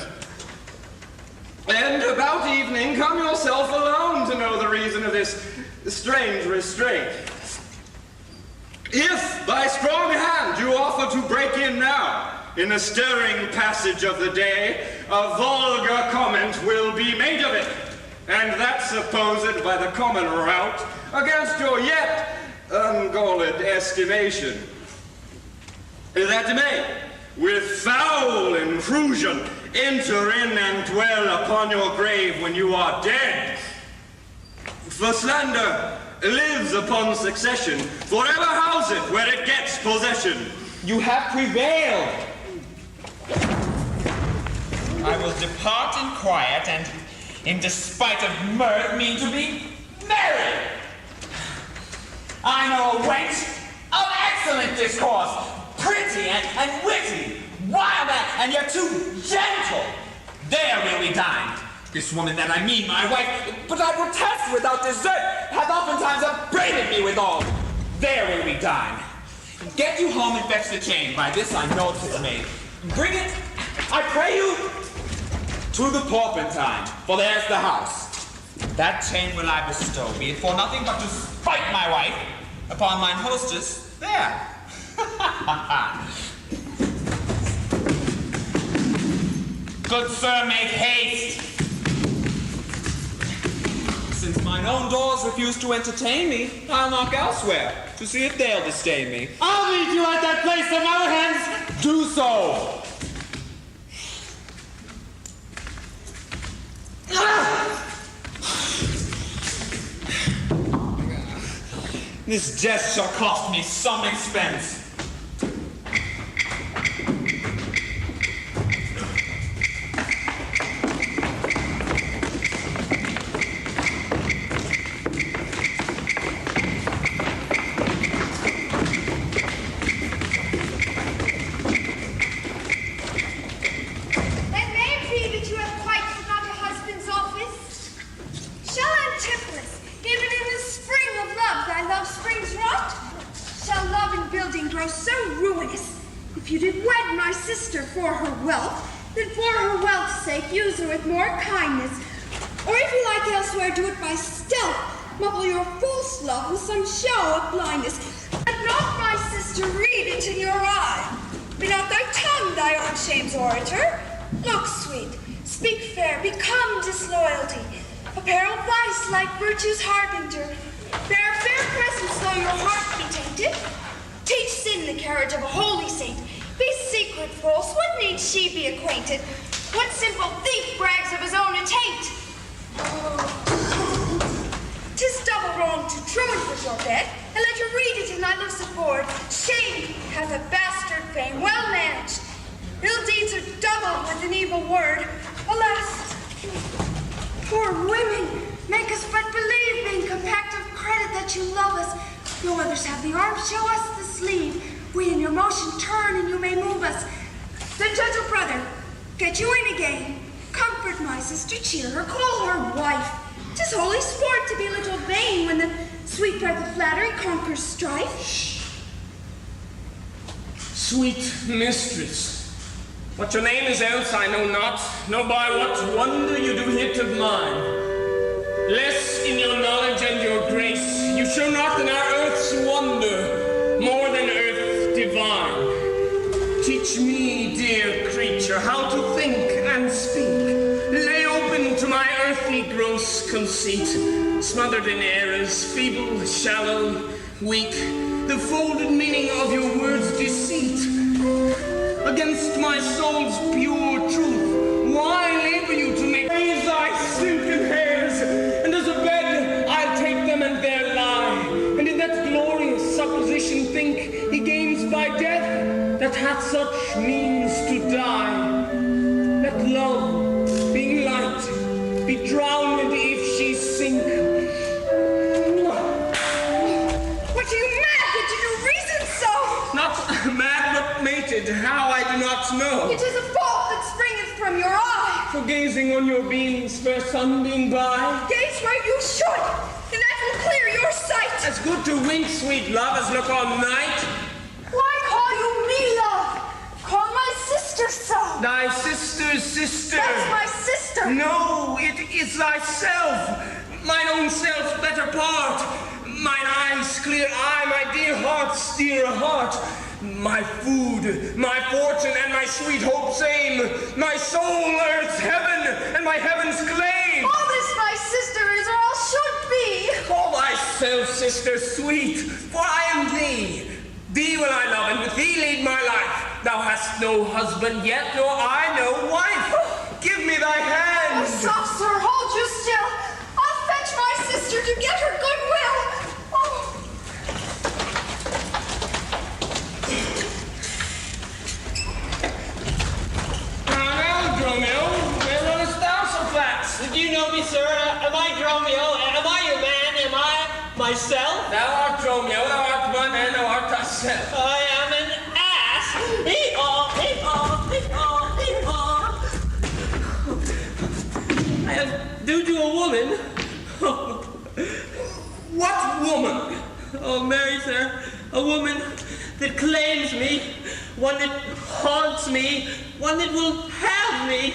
And about evening, come yourself alone to know the reason of this strange restraint. If by strong hand you offer to break in now, in the stirring passage of the day, a vulgar comment will be made of it, and that supposed by the common route against your yet unguarded estimation. That may, with foul intrusion, enter in and dwell upon your grave when you are dead. For slander lives upon succession, forever house it where it gets possession. You have prevailed. I will depart in quiet and, in despite of mirth, mean to be merry. I know a wench of excellent discourse, pretty and witty, wild and yet too gentle. There will we dine. This woman that I mean, my wife, but I protest without desert, hath oftentimes upbraided me with all. There will we dine. Get you home and fetch the chain. By this I know 'tis made. Bring it, I pray you, to the Porpentine, for there's the house. That chain will I bestow, be it for nothing but to spite my wife upon mine hostess there. Good sir, make haste. Since mine own doors refuse to entertain me, I'll knock elsewhere to see if they'll disdain me. I'll meet you at that place of our hands. Do so. This jest shall cost me some expense. For her wealth, then for her wealth's sake use her with more kindness. Or if you like elsewhere, do it by stealth, muffle your false love with some show of blindness. Let not my sister read it in your eye. Be not thy tongue thy own shame's orator. Look sweet, speak fair, become disloyalty. Apparel vice like virtue's harbinger. Bear fair presence though your heart be tainted. Teach sin the carriage of a holy saint. Be secret false, what need she be acquainted? What simple thief brags of his own attaint? Tis double wrong to truant with your bed, and let her read it in thy lucid board. Shame hath a bastard fame, well managed. Ill deeds are doubled with an evil word. Alas, Poor women, make us but believe, being compact of credit, that you love us. No others have the arm, show us the sleeve. We in your motion turn, and you may move us. Then, gentle brother, get you in again. Comfort my sister, cheer her, call her wife. 'Tis holy sport to be a little vain when the sweet breath of flattery conquers strife. Sweet mistress, what your name is else I know not, nor by what wonder you do hit of mine. Less in your knowledge and your grace, you show not in our earth's wonder, more than earth divine. Teach me, dear creature, how to think and speak. Lay open to my earthly gross conceit, smothered in errors, feeble, shallow, weak, the folded meaning of your words' deceit. Against my soul's pure truth, why labor you to make raise thy silken hairs? And as a bed, I'll take them and there lie. And in that glorious supposition think he gains by death that hath such means to die. Let love, being light, be drowned if she sink. What are you mad? Did you reason so? Not mad, but mated, how I do not know. It is a fault that springeth from your eye. For gazing on your beams, fair sunbeam by. Gaze where you should, and that will clear your sight. As good to wink, sweet love, as look all night. Why call you me love? Call my sister so. Thy sister's sister. That's my sister. No, it is thyself. Mine own self's better part. Mine eyes clear eye, my dear heart's dear heart. My food, my fortune, and my sweet hope's aim. My soul, earth's heaven, and my heaven's claim. All this my sister is, or all should be. Call thyself sister sweet, for I am thee. Thee will I love, and with thee lead my life. Thou hast no husband yet, nor I no wife. Give me thy hand. Oh, soft sir, hold you still. I'll fetch my sister to get her goodwill. Oh. Now, Dromio, where runnest thou so fast? Do you know me, sir? Am I Dromio? Am I your man? Am I myself? Thou art Dromio, thou art my man, thou art thyself. I am an ass. Hee-haw, hee-haw, hee-haw, hee-haw. I am due to a woman. What woman? Oh, Mary, sir, a woman that claims me, one that haunts me, one that will have me.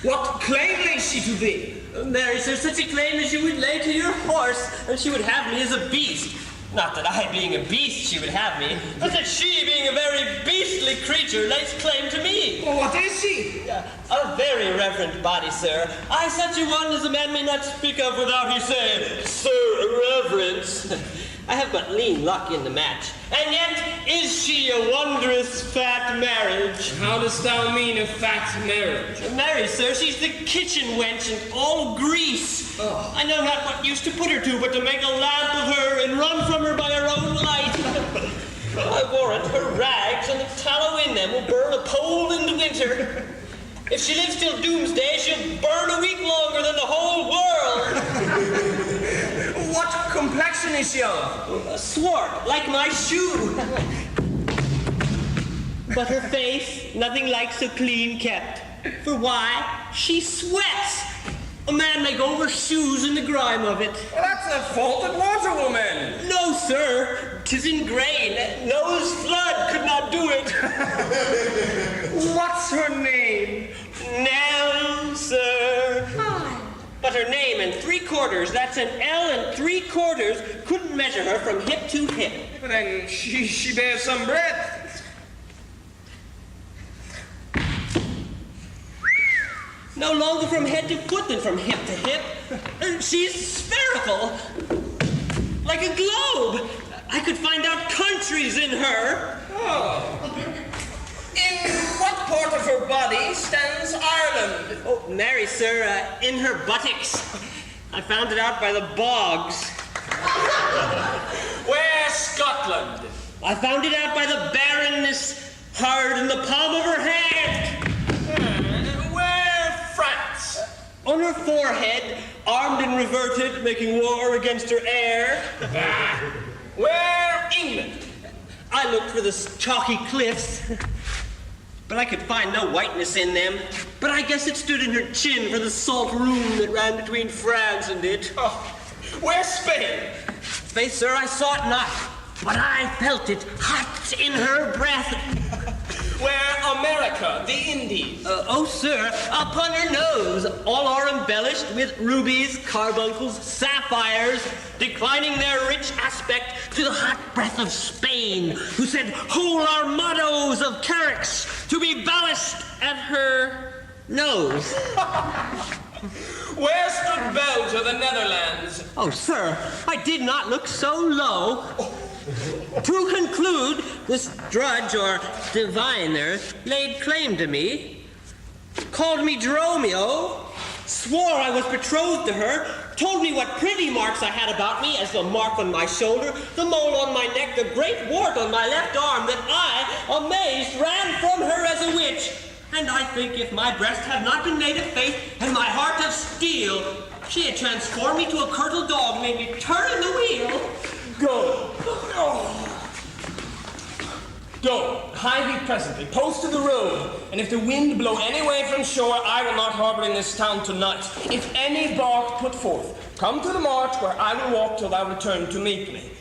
What claim lays she to thee? Mary, sir, such a claim as you would lay to your horse, and she would have me as a beast. Not that I, being a beast, she would have me, but that she, being a very beastly creature, lays claim to me. Well, what is she? A very reverend body, sir. I such a one as a man may not speak of without he say, Sir Reverence. I have but lean luck in the match. And yet is she a wondrous fat marriage. How dost thou mean a fat marriage? Mary, sir, she's the kitchen wench and all grease. Oh. I know not what use to put her to, but to make a lamp of her and run from her by her own light. I warrant her rags and the tallow in them will burn a pole in the winter. If she lives till doomsday, she'll burn a week longer than the whole world. What complexion is she of? A swart, like my shoe. But her face, nothing like so clean kept. For why? She sweats. A man may go over shoes in the grime of it. Well, that's a faulted waterwoman. No, sir. 'Tis in grain. No's flood could not do it. What's her name? Nell, sir. Hi. But her name and 3/4, that's an L and 3/4, couldn't measure her from hip to hip. But then she bears some breadth. No longer from head to foot than from hip to hip. She's spherical, like a globe. I could find out countries in her. Oh. In what part of her body stands Ireland? Oh, Mary, sir, in her buttocks. I found it out by the bogs. Where's Scotland? I found it out by the barrenness hard in the palm of her hand. Where France? On her armed and reverted, making war against her heir. Where? England. I looked for the chalky cliffs, but I could find no whiteness in them. But I guess it stood in her chin for the salt room that ran between France and it. Oh, where's Spain? Faith, sir, I saw it not, but I felt it hot in her breath. Where America, the Indies? Oh, sir, upon her nose. All are embellished with rubies, carbuncles, sapphires, declining their rich aspect to the hot breath of Spain, who sent whole armados of carracks to be ballasted at her nose. Where stood Belgium, the Netherlands? Oh, sir, I did not look so low. To conclude, this drudge or diviner laid claim to me, called me Dromio, swore I was betrothed to her, told me what pretty marks I had about me, as the mark on my shoulder, the mole on my neck, the great wart on my left arm, that I, amazed, ran from her as a witch. And I think if my breast had not been made of faith and my heart of steel, she had transformed me to a curtled dog, made me turn in the wheel. Go. Go. Hide me presently. Post to the road. And if the wind blow any way from shore, I will not harbor in this town tonight. If any bark put forth, come to the march where I will walk till thou return to meet me.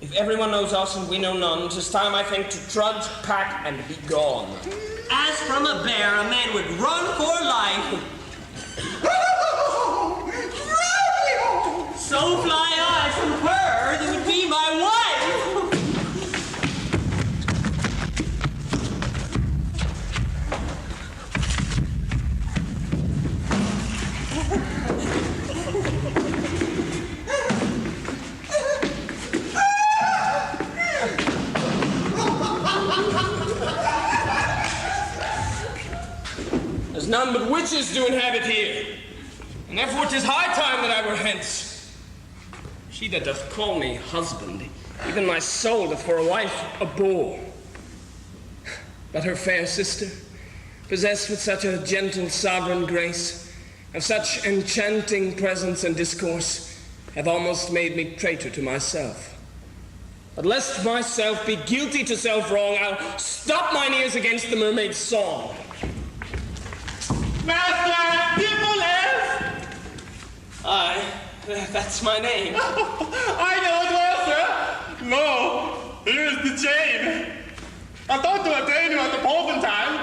If everyone knows us and we know none, 'tis time, I think, to trudge, pack, and be gone. As from a bear, a man would run for life. So fly I from her that would be my wife. There's none but witches do inhabit here, and therefore 'tis high time that I were hence. She that doth call me husband, even my soul doth for a wife abhor. But her fair sister, possessed with such a gentle sovereign grace, of such enchanting presence and discourse, hath almost made me traitor to myself. But lest myself be guilty to self-wrong, I'll stop mine ears against the mermaid's song. Master Dimolef! Aye, that's my name. I know it well, sir. Lo, here is the chain. I thought to attain you at the Polven time,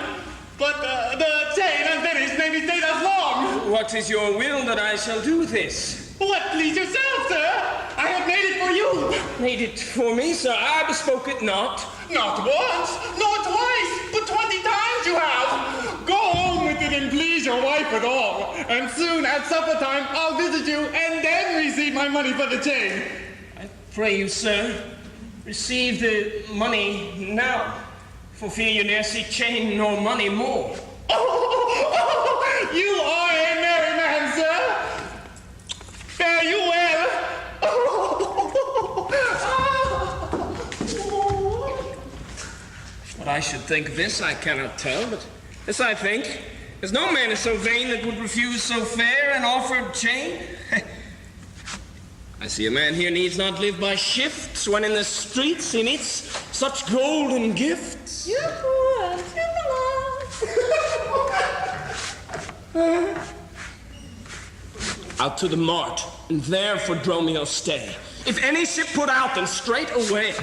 but the chain unfinished made me stay thus long. What is your will that I shall do with this? What please yourself, sir? I have made it for you. Made it for me, sir? I bespoke it not. Not once, not twice, but 20 times you have. Go home with it and please your wife withal. And soon at supper time I'll visit you and then receive my money for the chain. I pray you, sir, receive the money now, for fear you ne'er see chain nor money more. You are a merry man, sir. Fare you well. What I should think of this, I cannot tell, but this I think, as no man is so vain that would refuse so fair an offered chain. I see a man here needs not live by shifts, when in the streets he meets such golden gifts. Out to the mart, and there for Dromio stay. If any ship put out, then straight away.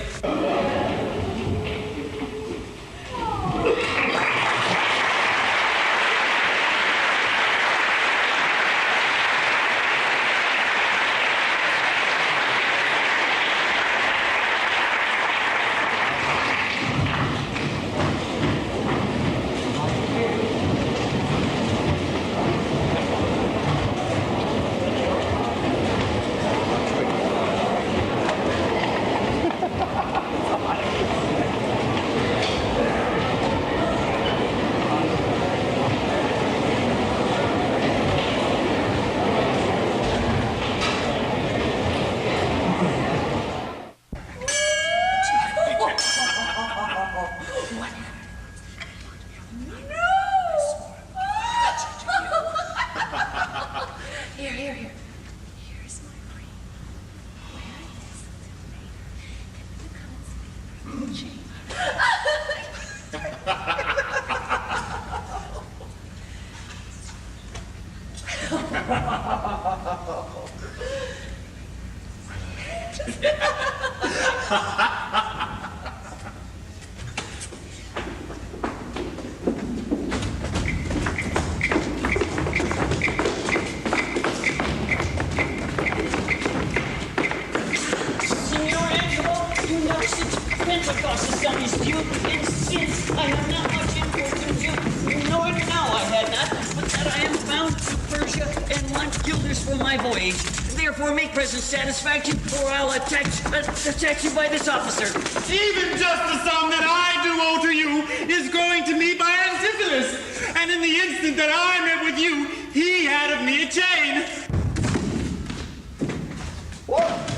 militia and 1 guilders for my voyage. Therefore, make present satisfaction, or I'll attach you by this officer. Even just the sum that I do owe to you is going to me by Antipholus. And in the instant that I met with you, he had of me a chain.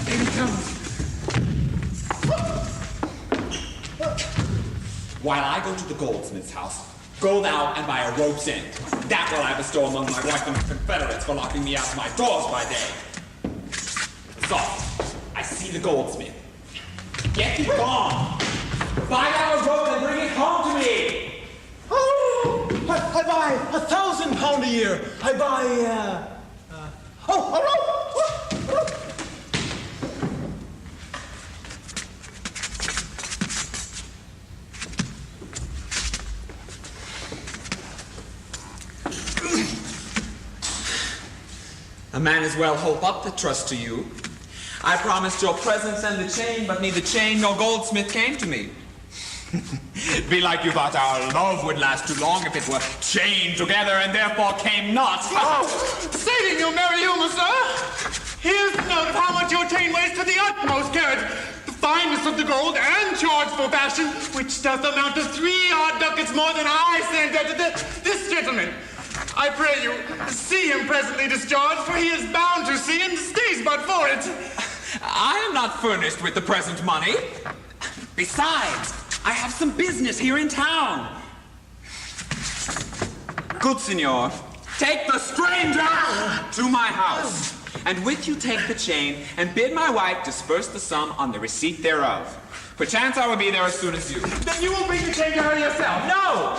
Here he comes. While I go to the goldsmith's house, go thou and buy a rope's end. That will I bestow among my wife and confederates for locking me out of my doors by day. So, I see the goldsmith. Get thee gone. Buy thou a rope and bring it home to me. Oh, I buy £1,000 a year. I buy, a rope. A man as well hope up the trust to you. I promised your presence and the chain, but neither chain nor goldsmith came to me. Belike you thought our love would last too long if it were chained together and therefore came not. Oh, saving your merry humor, sir. Here's the note of how much your chain weighs to the utmost carat. The fineness of the gold and charge for fashion, which doth amount to 3 odd ducats more than I send to this gentleman. I pray you, see him presently discharged, for he is bound to see and stays but for it. I am not furnished with the present money. Besides, I have some business here in town. Good senor, take the stranger to my house, and with you take the chain, and bid my wife disperse the sum on the receipt thereof. Perchance I will be there as soon as you. Then you will bring the chain to her yourself. No!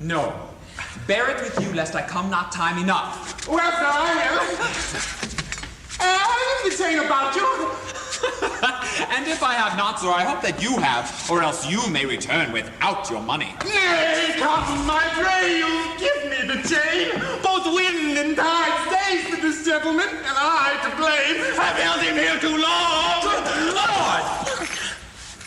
No. Bear it with you, lest I come not time enough. Well, sir, I will. I have the chain about you. And if I have not, sir, I hope that you have, or else you may return without your money. Nay, come, I pray you, give me the chain. Both wind and tide stays to this gentleman, and I, to blame, have held him here too long. Good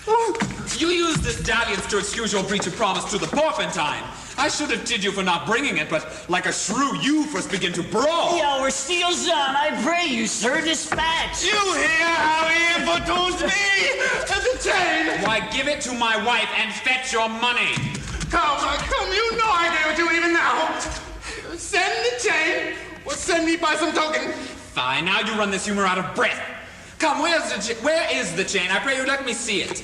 Lord! You used this dalliance to excuse your breach of promise to the porpentine. I should have did you for not bringing it, but like a shrew, you first begin to brawl. The hour steals on, I pray you, sir, dispatch. You hear how he importunes me? And the chain! Why, give it to my wife and fetch your money. Come, you know I gave it to you even now. Send the chain, or send me by some token. Fine, now you run this humor out of breath. Come, where is the chain? I pray you let me see it.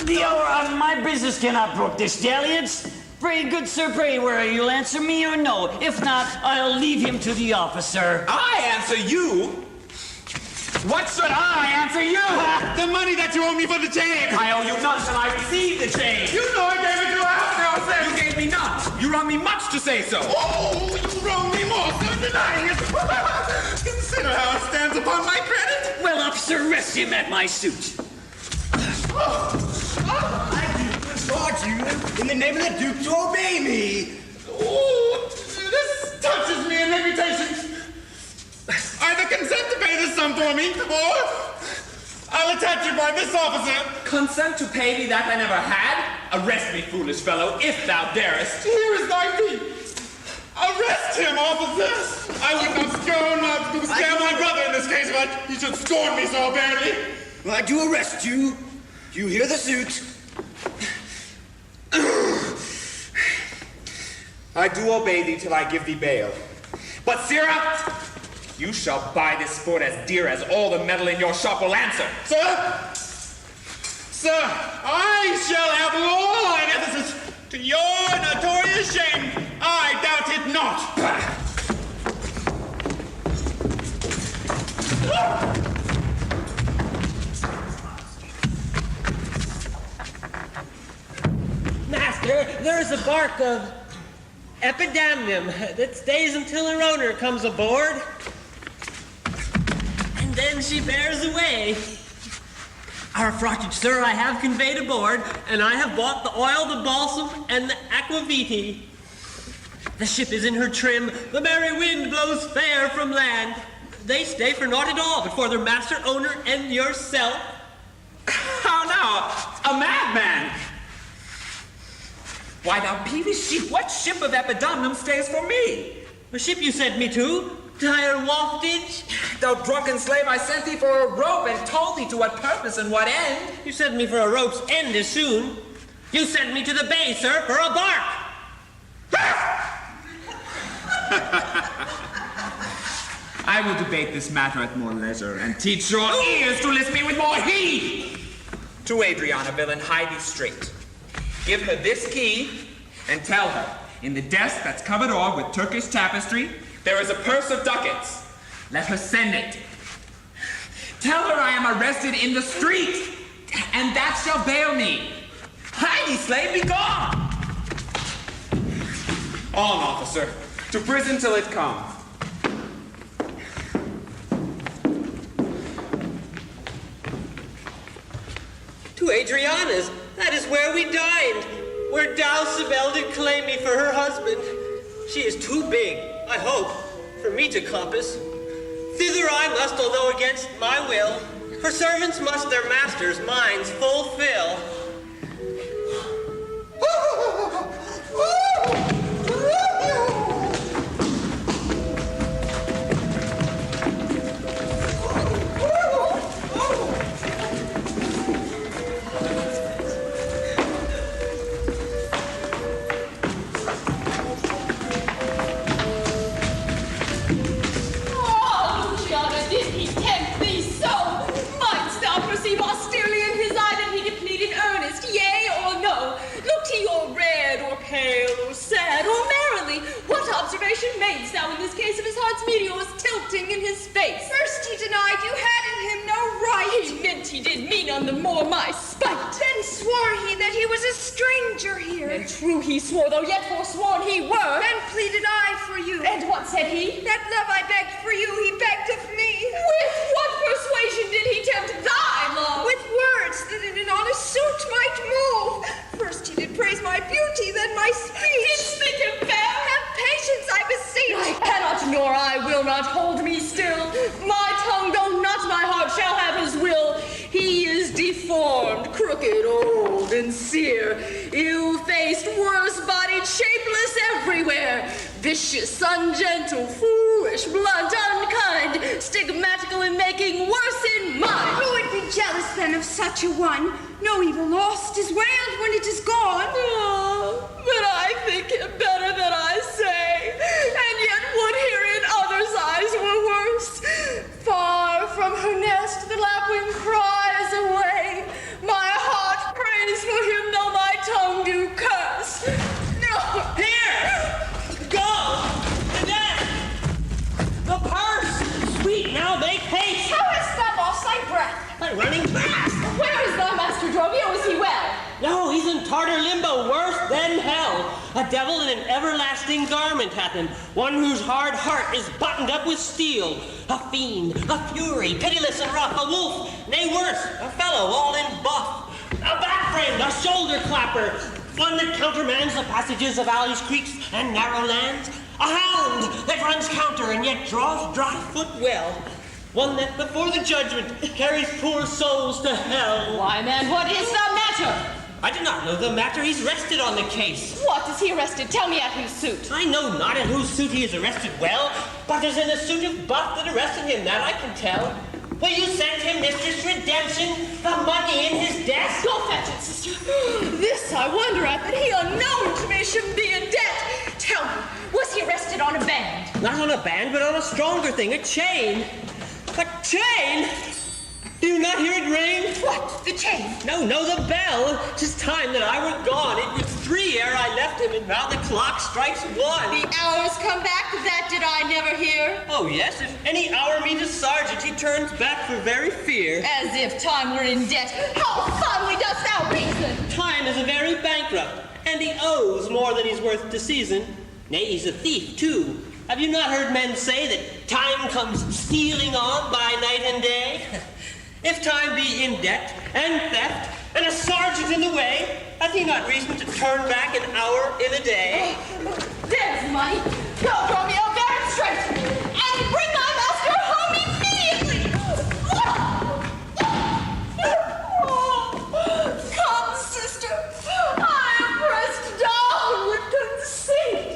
The hour of my business cannot brook this dalliance. Pray, good sir, pray, where you'll answer me or no. If not, I'll leave him to the officer. I answer you? What should I answer you? The money that you owe me for the chain. I owe you none till I receive the chain. You know I gave it to you after I said. You gave me none. You wrong me much to say so. Oh, you wrong me more, sir, denying it. Consider how it stands upon my credit. Well, officer, arrest him at my suit. I exhort you, in the name of the Duke, to obey me. Oh, this touches me in reputation. Either consent to pay this sum for me, or I'll attach you by this officer. Consent to pay me that I never had? Arrest me, foolish fellow, if thou darest. Here is thy fee. Arrest him, officer. I would not scare my brother in this case, but he should scorn me so apparently. Well, I do arrest you. You hear the suit. I do obey thee till I give thee bail. But, Sirrah, you shall buy this foot as dear as all the metal in your shop will answer. Sir, I shall have law and Ephesus to your notorious shame. I doubt it not. Master, there's a bark of epidamnum that stays until her owner comes aboard. And then she bears away. Our frottage, sir, I have conveyed aboard, and I have bought the oil, the balsam, and the aquavitae. The ship is in her trim, the merry wind blows fair from land. They stay for naught at all, but for their master, owner, and yourself. How now? A madman! Why, thou peevish sheep, what ship of epidamnum stays for me? The ship you sent me to? Dire waftage? Thou drunken slave, I sent thee for a rope and told thee to what purpose and what end. You sent me for a rope's end as soon. You sent me to the bay, sir, for a bark. I will debate this matter at more leisure and teach your ears to listen me with more heed. To Adriana, villain, hide thee straight. Give her this key and tell her, in the desk that's covered o'er with Turkish tapestry, there is a purse of ducats. Let her send it. Tell her I am arrested in the street, and that shall bail me. Hide thee, slave, be gone! On, officer, to prison till it come. To Adriana's. That is where we dined. Where Dulcibel did claim me for her husband. She is too big, I hope, for me to compass. Thither I must, although against my will, for servants must their masters' minds fulfill. Makes thou in this case of his heart's meteors tilting in his face. First he denied you had in him no right. He meant he did me none the more my spite. Then swore he that he was a stranger here. And true he swore, though yet forsworn he were. Then pleaded I for you. And what said he? That love I begged for you, he begged of me. With what persuasion did he tempt thy love? With words that in an honest suit might move. First he did praise my beauty, then my speech. Did speak him fair? Have patience, I beseech. I cannot nor I will not hold me still. My tongue, though not my heart, shall have his will. He is deformed, crooked, old, and sere, ill-faced, worse-bodied, shapeless everywhere, vicious, ungentle, foolish, blunt, unkind, stigmatical in making, worse in mind. Who would be jealous then of such a one? No evil lost is wailed when it is gone. Oh, but I think him better than I say, and yet would herein others' eyes were worse. Far from her nest the lapwing cries away. My heart prays for him, though my tongue do curse. No. Here! Go! The desk! The purse! Sweet, now make haste! How hast thou lost thy breath? By running fast! Where is thy master Dromio? Is he well? No, he's in Tartar limbo, worse than hell. A devil in an everlasting garment hath him, one whose hard heart is buttoned up with steel. A fiend, a fury, pitiless and rough, a wolf, nay worse, a fellow all in buff. A back friend, a shoulder clapper, one that countermands the passages of alleys, creeks, and narrow lands. A hound that runs counter and yet draws dry foot well. One that before the judgment carries poor souls to hell. Why, man, what is the matter? I do not know the matter. He's rested on the case. What is he arrested? Tell me at whose suit. I know not at whose suit he is arrested well, but there's in the suit of buff that arrested him, that I can tell. Will you send him Mistress Redemption, the money in his desk? Go fetch it, sister. This I wonder at, that he unknown to me should be in debt. Tell me, was he arrested on a band? Not on a band, but on a stronger thing, a chain. A chain? Do you not hear it ring? What? The chain? No, the bell. 'Tis time that I were gone. It was 3 ere I left him, and now the clock strikes 1. The hours come back, that did I never hear. Oh, yes, if any hour meet a sergeant, he turns back for very fear. As if time were in debt. How fondly dost thou reason? Time is a very bankrupt, and he owes more than he's worth to season. Nay, he's a thief, too. Have you not heard men say that time comes stealing on by night and day? If time be in debt and theft and a sergeant in the way, hath he not reason to turn back an hour in a day? There's money. Go, Romeo, bear it straight, and bring my master home immediately. Come, sister. I am pressed down with conceit.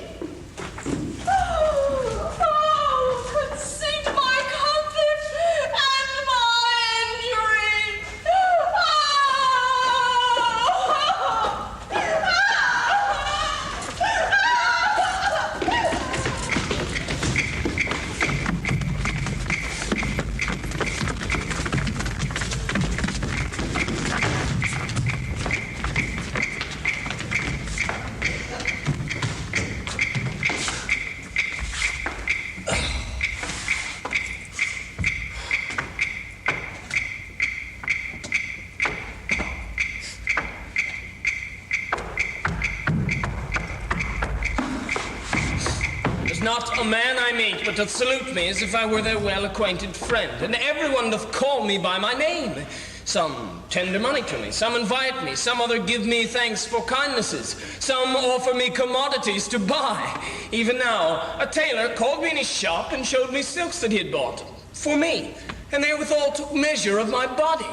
ladies, not a man I meet, but doth salute me as if I were their well-acquainted friend, and everyone doth call me by my name. Some tender money to me, some invite me, some other give me thanks for kindnesses, some offer me commodities to buy. Even now, a tailor called me in his shop and showed me silks that he had bought for me, and therewithal took measure of my body.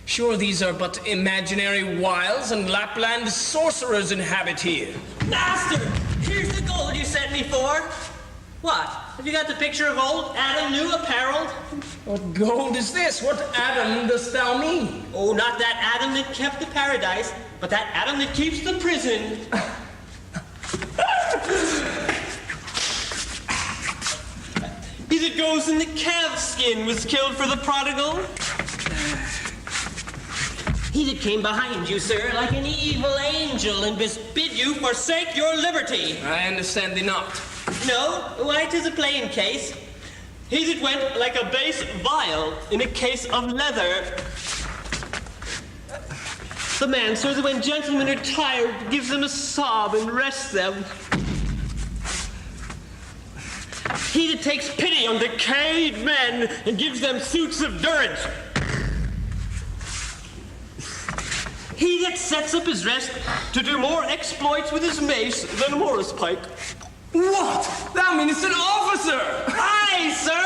Sure, these are but imaginary wiles, and Lapland sorcerers inhabit here. Master, here's the gold you sent me for. What? Have you got the picture of old Adam new apparelled? What gold is this? What Adam dost thou mean? Oh, not that Adam that kept the paradise, but that Adam that keeps the prison. He that goes in the calf skin was killed for the prodigal. He that came behind you, sir, like an evil angel, and bid you forsake your liberty. I understand thee not. No, why, 'tis a plain case. He that went like a base vial in a case of leather. The man, sir, that when gentlemen are tired, gives them a sob and rests them. He that takes pity on decayed men and gives them suits of durance. He that sets up his rest to do more exploits with his mace than a Morris pike. What? Thou meanest an officer! Aye, sir!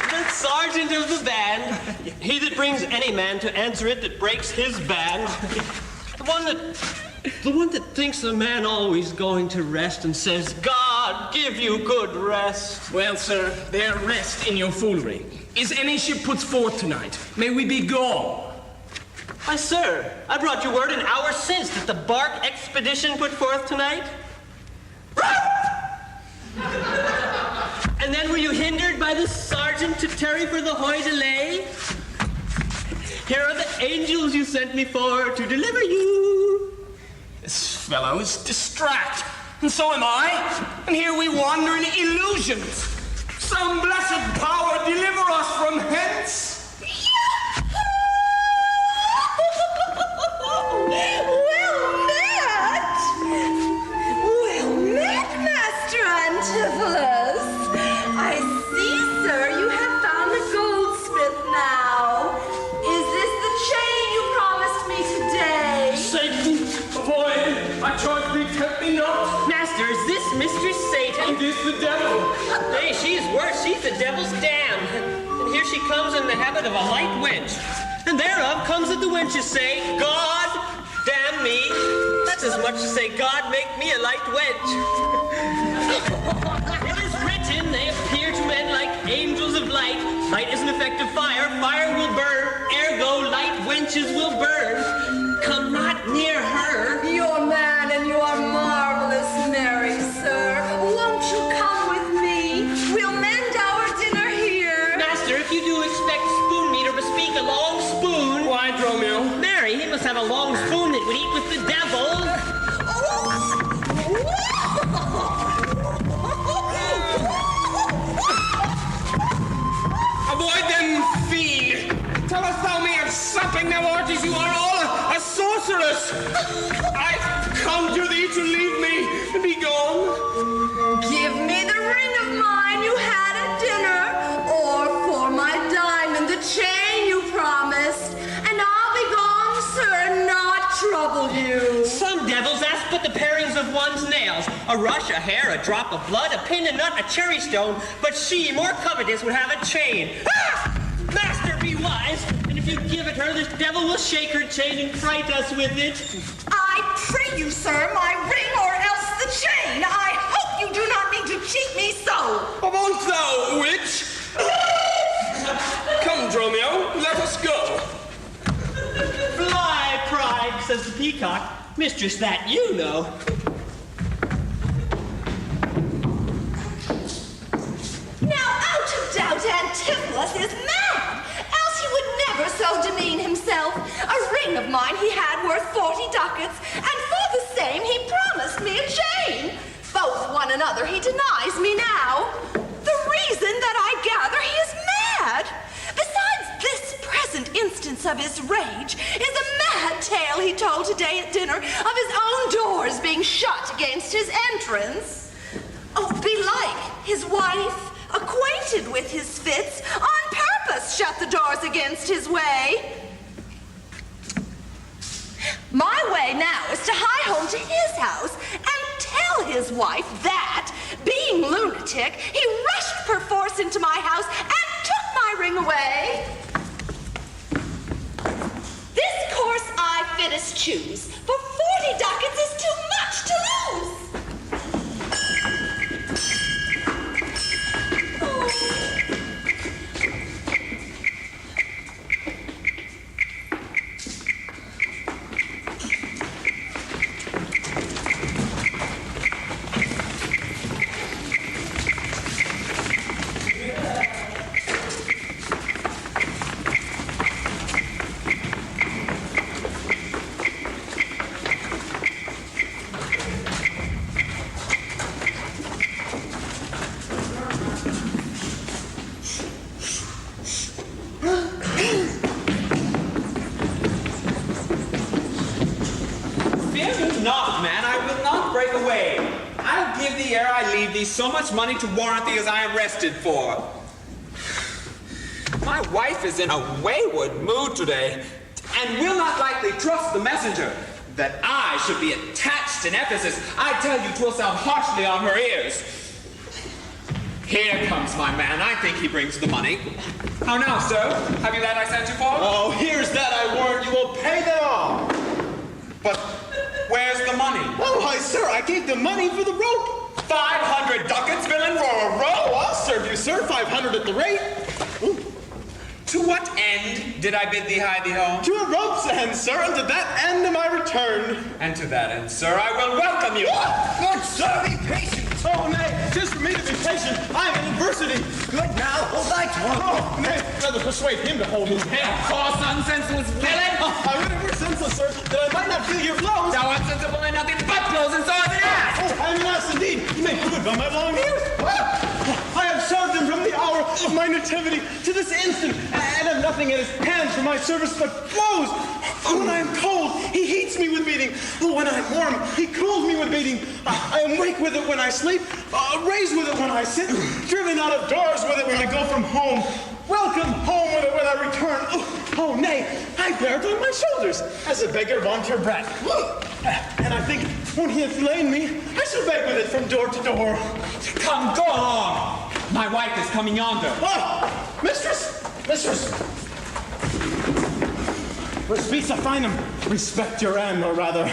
The sergeant of the band. He that brings any man to answer it that breaks his band. The one that thinks a man always going to rest and says, God give you good rest. Well, sir, there rest in your foolery. Is any ship put forth tonight? May we be gone? Why, sir, I brought you word an hour since that the bark expedition put forth tonight. And then were you hindered by the sergeant to tarry for the hoy delay? Here are the angels you sent me for to deliver you. This fellow is distract, and so am I. And here we wander in illusions. Some blessed power deliver us from hence. Well met, Master Antipholus. I see, sir, you have found the goldsmith now. Is this the chain you promised me today? Satan, avoid! I charge thee, tempt me not. Master, is this Mistress Satan? It is the devil. Hey, she's worse. She's the devil's dam. And here she comes in the habit of a light wench. And thereof comes that the wenches say, God damn me. That's as much as say, God make me a light wench. It is written, they appear to men like angels of light. Light is an effect of fire. Fire will burn. Ergo, light wenches will burn. Come not near her. You're man and you are marvelous merry, sir. Won't you come with me? We'll mend our dinner here. Master, if you do expect spoon meat or bespeak a long spoon. Why, Dromio? Mary, he must have a long spoon that would eat with the devil. Avoid them, fiend! Tell us thou me of something thou art as you are all a sorceress! I've conjured thee to leave me and be gone. Give me the ring of mine you had at dinner, or for my diamond, the chain you promised, and I'll be gone, sir, and not trouble you. Some devils ask but the parings of one's nails. A rush, a hair, a drop of blood, a pin, a nut, a cherry stone. But she, more covetous, would have a chain. Ah! Master, be wise, and if you give it her, this devil will shake her chain and fright us with it. I pray you, sir, my ring or else the chain. I hope you do not mean to cheat me so. Won't thou, witch? Come, Dromio, let us go. Fly, pride, says the peacock. Mistress, that you know. Now, out of doubt, Antipholus is mad, else he would never so demean himself. A ring of mine he had worth 40 ducats, and for the same he promised me a chain. Both one another he denies me now. The reason that I gather he is mad. Besides this present instance of his rage is a mad tale he told today at dinner of his own doors being shut against his entrance. Oh, belike his wife, acquainted with his fits, on purpose shut the doors against his way. My way now is to hie home to his house and tell his wife that, being lunatic, he rushed perforce into my house and took my ring away. This course I fittest choose, for 40 ducats is too much to lose. So much money to warrant thee as I am arrested for. My wife is in a wayward mood today, and will not likely trust the messenger that I should be attached in Ephesus. I tell you, 'twill sound harshly on her ears. Here comes my man. I think he brings the money. How now, sir? Have you that I sent you for? Oh, here's that I warrant you will pay them all. But where's the money? Oh, why, sir, I gave the money for the rope. 500 ducats, villain, for a rope? Oh, I'll serve you, sir. 500 at the rate. Ooh. To what end did I bid thee hie thee home? To a rope's end, sir, and to that end am I returned. And to that end, sir, I will welcome you. Good sir, be patient. Oh, nay, 'tis for me to be patient. I am in adversity. Good now, hold thy tongue. Oh, nay, rather persuade him to hold his hand. False, unsenseless villain! I would have been senseless, sir, that I might not feel your blows. Thou art sensible in nothing but blows, and so art an ass! Oh, I am an ass indeed. You make good by my long ears. I have served him from the hour of my nativity to this instant, and have nothing at his hands for my service but blows. When I am cold, he heats me with beating. When I am warm, he cools me with beating. I am wake with it when I sleep, raised with it when I sit, driven out of doors with it when I go from home, welcome home with it when I return. Oh, nay, I bear it on my shoulders, as a beggar vaunts her brat. And I think when he hath lain me, I shall beg with it from door to door. Come, go along. My wife is coming yonder. Oh, mistress! Respect Saphinum, respect your end, or rather,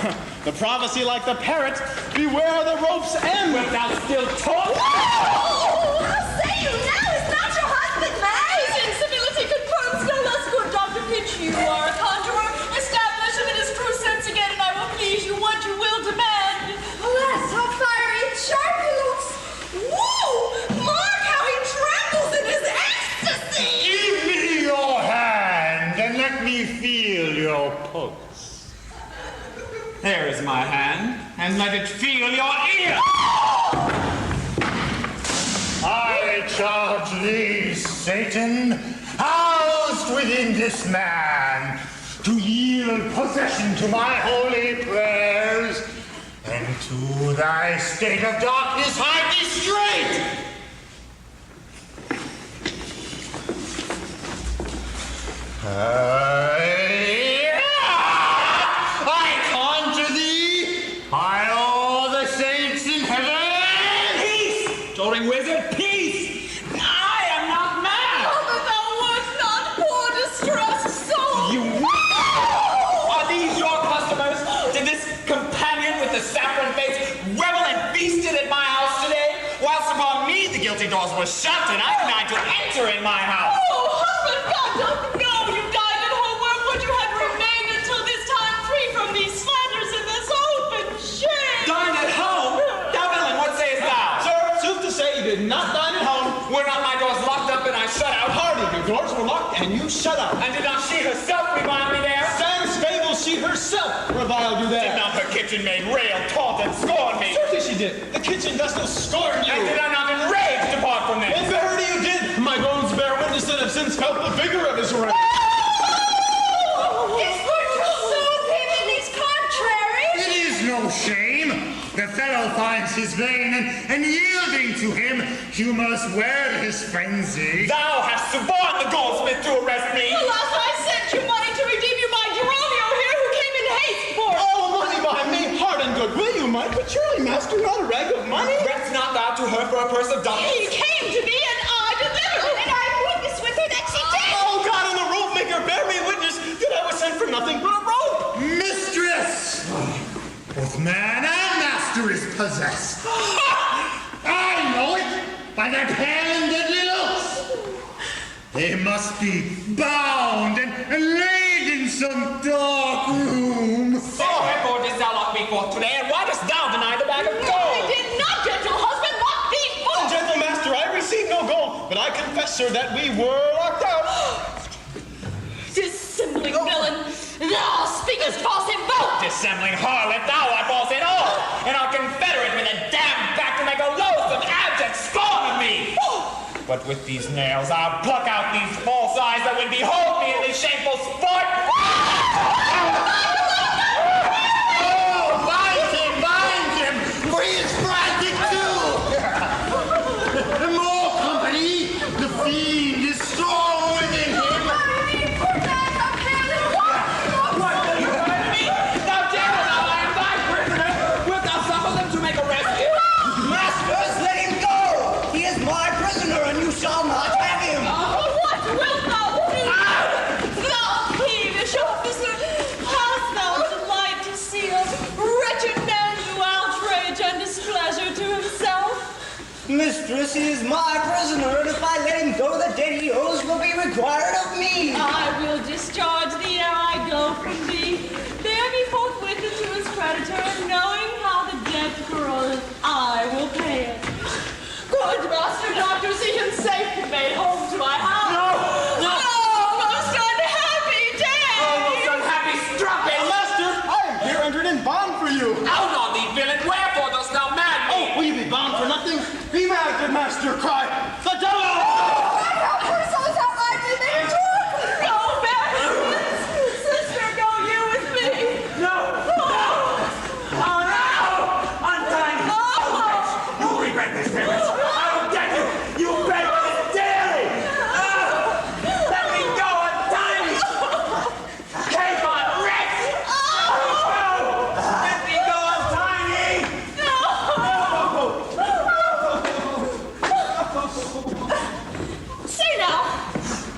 the prophecy like the parrot, beware the rope's end. Wilt thou still talk? Oh, how say you now? Is not your husband mad? His incivility confirms no less good, Dr. Pitch. You are a conjurer. Establish him in his true sense again, and I will please you what you will demand. Alas, how fiery and sharp he looks. Woo! Mark how he trembles in his ecstasy. Give me your hand and let me feel your pulse. There is my hand, and let it feel your ear. I charge thee, Satan, housed within this man, to yield possession to my holy prayers, and to thy state of darkness hide thee straight. I conjure thee by all the saints in heaven. Peace! Doting wizard, peace! I am not mad! Oh, that thou wert not poor distressed soul! You Are these your customers? Did this companion with the saffron face revel and feasted at my house today? Whilst upon me the guilty doors were shut and I denied to enter in my house. Oh, husband, God don't know you died at home. Where would you have remained until this time, free from these slanders in this open shame? Dine at home? Thou villain, what sayest thou? Sir, sooth to say, you did not dine at home. Were not my doors locked up and I shut out? Hardly, your doors were locked and you shut out. And did not she herself revile me there? Sans fable, she herself reviled you there. Did not her kitchen maid rail, taunt, and scorn me? Certainly she did. The kitchen does not scorn you. And did I not enraged depart from this? In verity you did. My bones bear witness that have since felt the vigor of his rage. It's for to soothe him in these contraries. It is no no shame. The fellow finds his vein, and yielding to him, you must wear his frenzy. Thou hast suborned the goldsmith to arrest me. Alas, I sent you money to redeem you by Romeo here, who came in haste for it. Oh, money by me, heart and good will you might, but surely, master, not a rag of money. Rest not thou to her for a purse of ducats. He came to me, and I delivered it, and I witness with her that she did. Oh, God and the rope maker, bear me witness that I was sent for nothing but a rope. Mistress! Both man and master is possessed. I know it by their pale and deadly looks. They must be bound and laid in some dark room. So wherefore didst thou lock me forth today, and why dost thou deny the bag of gold? I did not, gentle husband, lock thee forth. Gentle master, I received no gold, but I confess, sir, that we were locked out. Dissembling villain, thou speakest false in both. Dissembling harlot, thou art false in all, and art confederate with a damned back to make a loathsome, abject scorn of me. But with these nails, I'll pluck out these false eyes that would behold me in this shameful sport. Oh, bind him, for he is frantic too. And more company, the fiend is strong within him. Shall not have him! What wilt thou do? Thou peevish officer, hast thou delight to see a wretched man do outrage and displeasure to himself? Mistress, he is my prisoner, and if I let him go, the debt he owes will be required of me. I will discharge thee ere I go from thee. Bear me forthwith into his creditor, and knowing how the debt groweth, I will pay it. Good master doctor, see him safe conveyed home to my house. No! Oh, most unhappy day! Oh, most unhappy struck Hey, master, I am here entered in bond for you. Out on thee, villain! Wherefore dost thou mad me? Oh, will you be bound for nothing? Be mad, good master, cry, the devil! Go back! Sister, go you with me! No! Oh, no! Untie me! Oh! You regret this, parents! I will get you! You beg this daily! Let me go! Untie me! Cave on, wretch! Let me go! Untie me! Say now,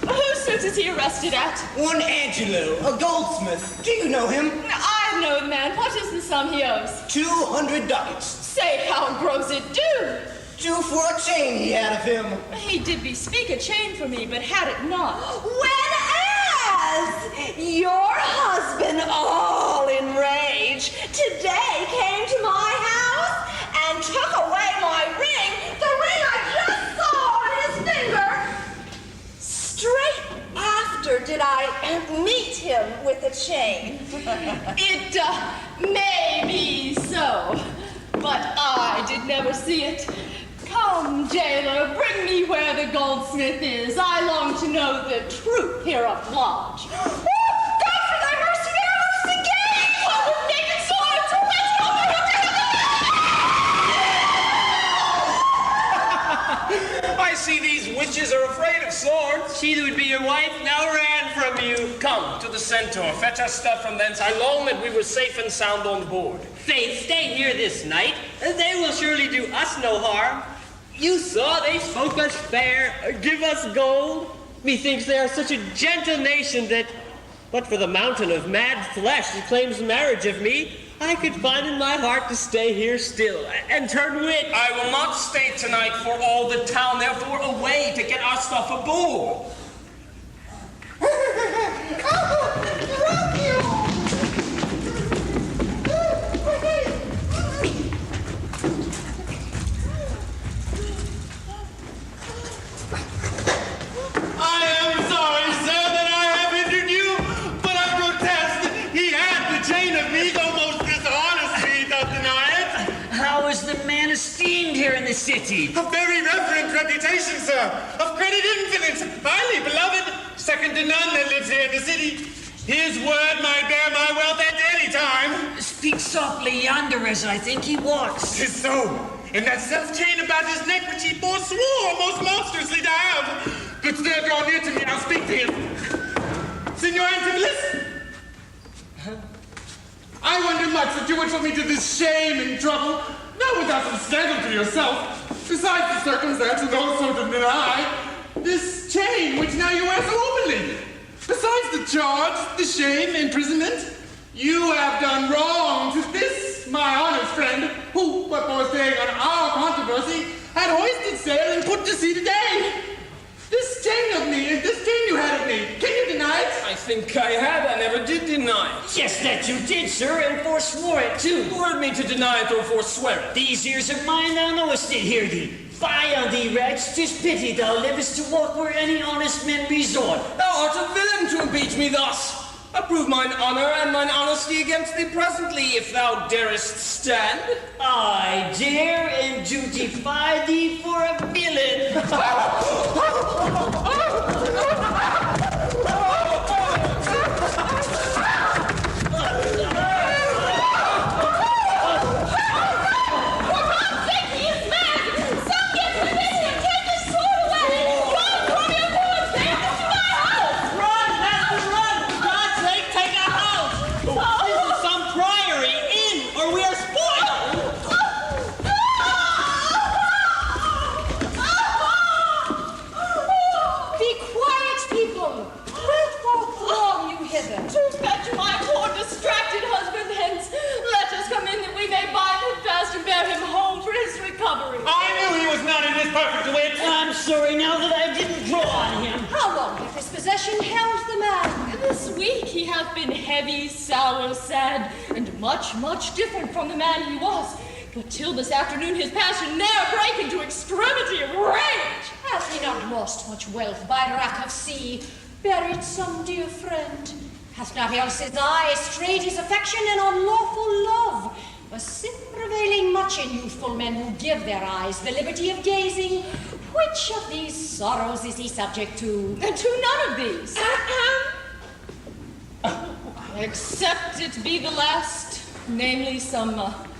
whose suit is he arrested at? One Angelo, a goldsmith. Do you know him? I know the man. What is the sum he owes? 200 ducats. Say, how grows it due? 2 for a chain he had of him. He did bespeak a chain for me, but had it not. Whereas your husband, all in rage, today came to my house and took away my ring, the ring I just saw on his finger. Straight after did I meet him with a chain. It may be so, but I did never see it. Come, jailer, bring me where the goldsmith is. I long to know the truth hereof lodge. God for thy mercy, there looks again! Oh, with naked swords, let's go I see these witches are afraid of swords. She that would be your wife now ran from you. Come to the centaur, fetch us stuff from thence. I long that we were safe and sound on board. Faith, stay here this night. They will surely do us no harm. You saw they spoke us fair, give us gold. Methinks they are such a gentle nation that, but for the mountain of mad flesh that claims marriage of me, I could find in my heart to stay here still and turn wit. I will not stay tonight for all the town, therefore away to get our stuff aboard. I am sorry, sir, that I have injured you, but I protest he had the chain of me, though most dishonestly doth deny it. How is the man esteemed here in the city? A very reverend reputation, sir, of great infinite, highly beloved, second to none that lives here in the city. His word might bear my wealth at any any time. Speak softly yonder, as I think he walks. 'Tis so. And that self-chain about his neck which he forswore most monstrously to have. Good sir, draw near to me, I'll speak to him. Signor Antipholus? I wonder much that you would put me to this shame and trouble, not without some scandal to yourself. Besides the circumstance, and also to deny, this chain which now you wear so openly. Besides the charge, the shame, imprisonment, you have done wrong to this, my honest friend, who, but for staying on our controversy, had hoisted sail and put to sea today. This chain of me, this chain you had of me, can you deny it? I think I had. I never did deny it. Yes, that you did, sir, and forswore it, too. Who heard me to deny it or forswear it? These ears of mine thou knowest did hear thee. Fie on thee, wretch, 'tis pity thou livest to walk where any honest men resort. Thou art a villain to impeach me thus. I prove mine honor and mine honesty against thee presently, if thou darest stand. I dare and do defy thee for a villain. I'm sorry now that I didn't draw on him. How long hath this possession held the man? This week he hath been heavy, sour, sad, and much, much different from the man he was. But till this afternoon his passion ne'er brake into extremity of rage. Hath he not lost much wealth by rack of sea, buried some dear friend? Hath not else his eye strayed his affection in unlawful love? A sin prevailing much in youthful men who give their eyes the liberty of gazing. Which of these sorrows is he subject to? To none of these. Except it be the last, namely some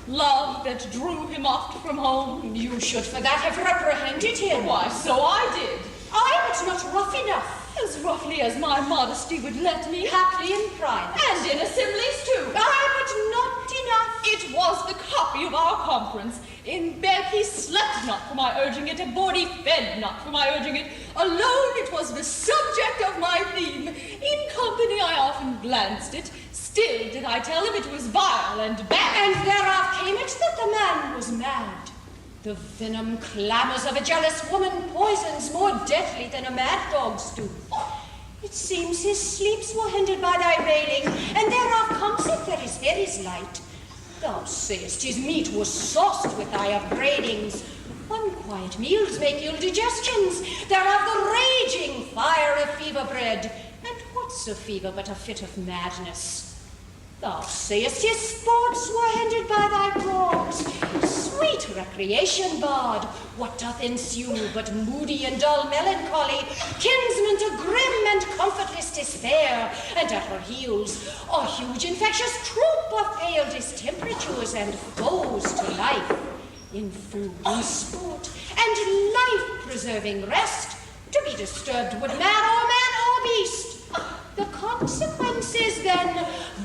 love that drew him oft from home. You should for that have reprehended him. Why, so I did. I was not rough enough. As roughly as my modesty would let me. Haply in private. And in assemblies too. I but not enough. It was the copy of our conference. In bed he slept not for my urging it, aboard he fed not for my urging it. Alone it was the subject of my theme. In company I often glanced it. Still did I tell him it was vile and bad. And thereof came it that the man was mad. The venom clamours of a jealous woman poisons more deadly than a mad dog's do. It seems his sleeps were hindered by thy railing, and thereof comes it that his head is light. Thou sayest his meat was sauced with thy upbraidings. Unquiet meals make ill digestions, thereof the raging fire of fever bred. And what's a fever but a fit of madness? Thou sayest his sports were hindered by thy broads. Sweet recreation, bard, what doth ensue but moody and dull melancholy, kinsman to grim and comfortless despair, and at her heels a huge infectious troop of pale distemperatures and foes to life, in food and sport, and life-preserving rest, to be disturbed would man or beast. The consequences, then,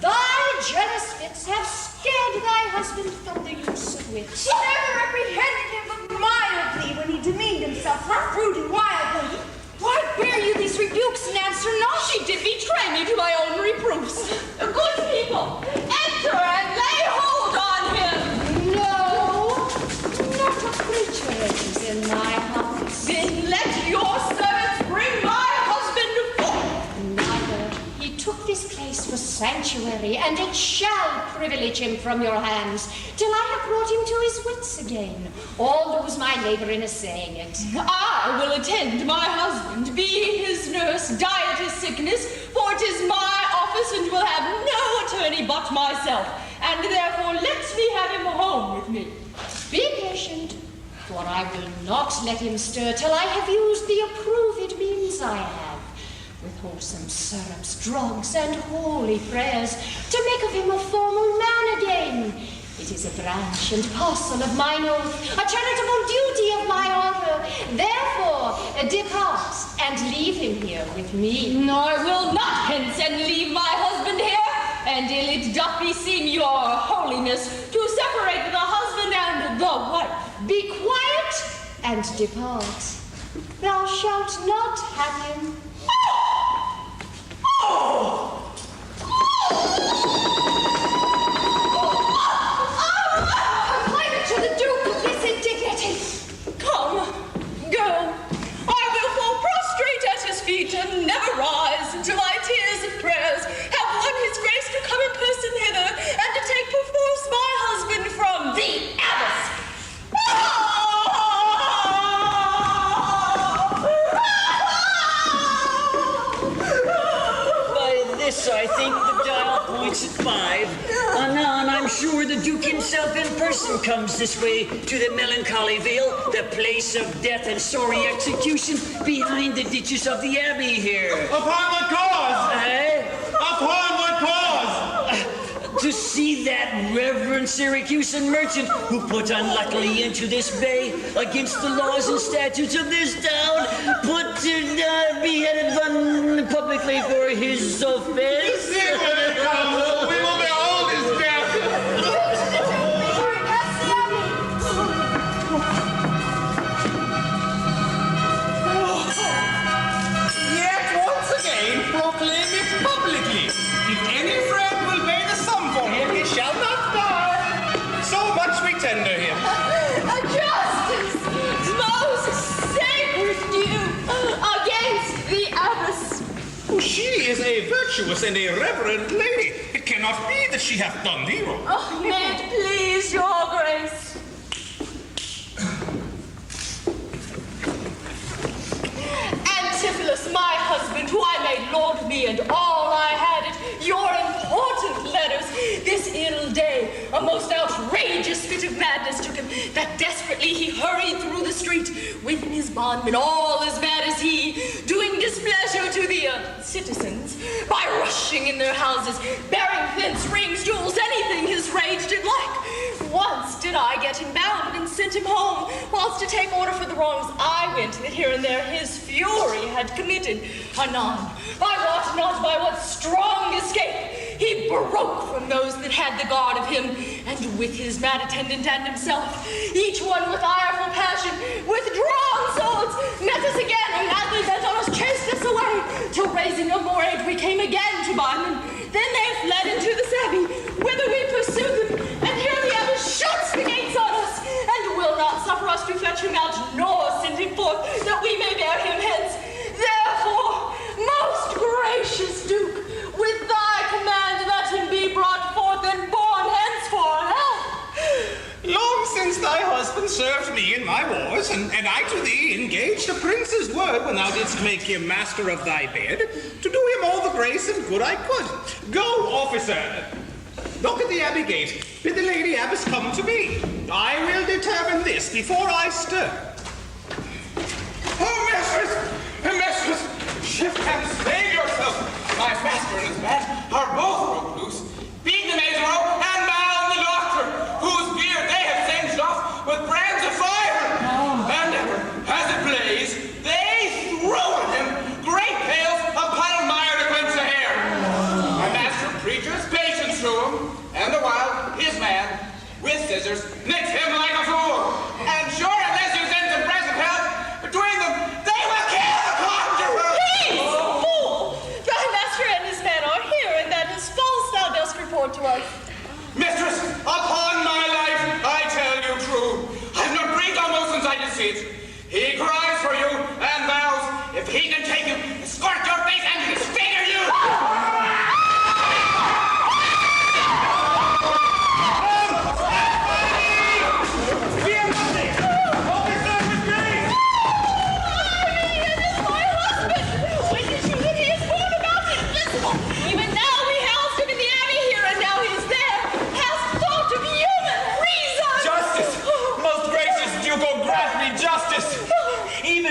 thy jealous fits have scared thy husband from the use of wit. She never reprehended him but mildly when he demeaned himself rude and wildly. Why bear you these rebukes and answer not? She did betray me to my own reproofs. Good people, enter and lay hold on him. No, not a creature is in my house. Then let your servants bring my husband forth. He took this place for sanctuary, and it shall privilege him from your hands, till I have brought him to his wits again, or lose my labor in assaying it. I will attend my husband, be his nurse, diet his sickness, for it is my office and will have no attorney but myself, and therefore let me have him home with me. Be patient, for I will not let him stir till I have used the approved means I have. with wholesome syrups, drugs, and holy prayers, to make of him a formal man again. It is a branch and parcel of mine oath, a charitable duty of my order. Therefore, depart and leave him here with me. Nor will not hence and leave my husband here, and ill it doth beseem your holiness to separate the husband and the wife. Be quiet and depart. Thou shalt not have him. Complain to the Duke of this indignity. Come, go. I will fall prostrate at his feet and never rise until my tears and prayers have won his grace to come in person hither and to take perforce my husband from the abbess. This, I think, the dial points at 5. Anon, I'm sure the Duke himself in person comes this way to the melancholy vale, the place of death and sorry execution, behind the ditches of the abbey here. Upon what cause? Upon what cause? To see that reverend Syracusan merchant who put unluckily into this bay against the laws and statutes of this town, put to beheaded publicly for his offense. See when it comes, we will behold his death. Yet once again proclaim it publicly. If any friend will pay the sum for him, he shall not die. So much we tender him. Justice, most sacred due against the abbess. She is a virtuous and a reverend lady. It cannot be that she hath done thee wrong. Oh, may it please your grace. Antipholus, my husband, who I made lord of me and all I had it, your important letters, this ill day, a most outrageous fit of madness took him, that desperately he hurried through the street with his bondmen, all as mad as he, doing displeasure to the citizens by rushing in their houses, bearing thence rings, jewels, anything his rage did like. Once did I get him bound and sent him home, whilst to take order for the wrongs I went that here and there his fury had committed. Anon, I wot not by what strong escape he broke from those that had the guard of him, and with his mad attendant and himself, each one with ireful passion, with drawn swords, met us again, and madly bent on us, chased us away, till raising no more aid, we came again to bind them. Then they fled into the abbey, whither we pursued them, and here the abbess shuts the gates on us, and will not suffer us to fetch him out, nor send him forth, that we may bear him hence. Therefore, most gracious Duke, with thy command, let him be brought forth and borne hence for help. Long since thy husband served me in my wars, and I to thee engaged a prince's word when thou didst make him master of thy bed, to do him all the grace and good I could. Go, officer. Look at the abbey gate. Bid the lady abbess come to me. I will determine this before I stir. Oh, mistress, shift and save yourself. My master and his man are both broke loose. Beat the major and bound the doctor, whose beard they have singed off with brands of fire. And ever, as it blazed, they threw at him great pails of puddled mire to quench the hair. My master preacher's patience through him, and the while his man, with scissors, nicked him like a fool. And sure, unless you send some present help between them, they will kill the conjurer. Peace, fool! Thy master and his man are here, and that is false thou dost report to us. Mistress, upon my life, I tell you true. I've not breathed almost since I did see it. He cries for you and vows if he can take you, scorch your face and disfigure you.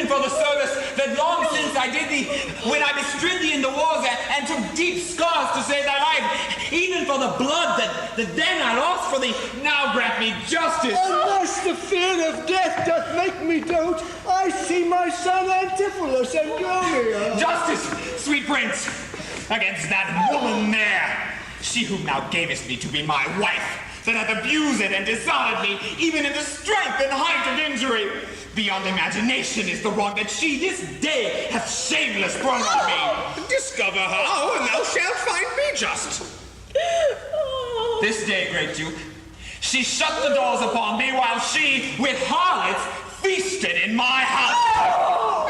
For the service that long since I did thee, when I bestrid thee in the wars and took deep scars to save thy life, even for the blood that then I lost for thee, now grant me justice. Unless the fear of death doth make me dote, I see my son Antipholus and Dromio. Justice, sweet prince, against that woman there, she whom thou gavest me to be my wife, that hath abused and dishonored me, even in the strength and height of injury. Beyond imagination is the wrong that she this day hath shameless brought on me. Discover how, and thou shalt find me just. This day, great Duke, she shut the doors upon me while she, with harlots, feasted in my house.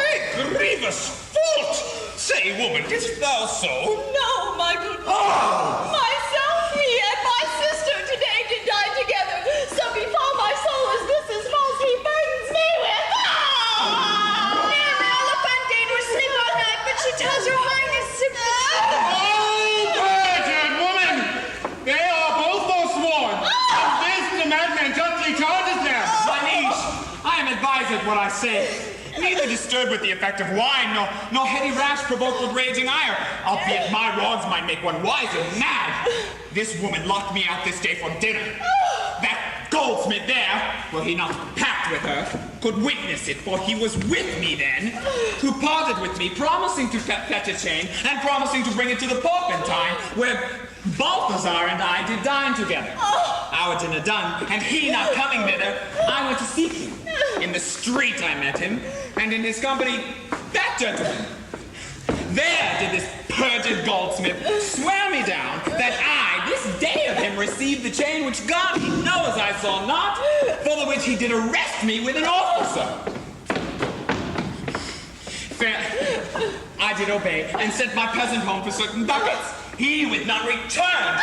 A grievous fault! Say, woman, didst thou so? No, my good lord. Myself, he, and my sister today did dine together. So before my soul is this is false, he burdens me with. Never Elephantine will sleep all night, but she tells her highness to... Perjured woman! They are both forsworn. And this the madman justly charges them. My liege, I am advised at what I say. Neither disturbed with the effect of wine, nor heady rash provoked with raging ire, albeit my wrongs might make one wiser mad. This woman locked me out this day from dinner. That goldsmith there, were he not packed with her, could witness it, for he was with me then, who parted with me, promising to fetch a chain, and promising to bring it to the Porpentine, where Balthazar and I did dine together. Our dinner done, and he not coming thither, I went to seek him. In the street I met him, and in his company, that gentleman. There did this perjured goldsmith swear me down that I, this day of him, received the chain which God he knows I saw not, for the which he did arrest me with an officer. Fair, I did obey, and sent my peasant home for certain ducats. He would not return.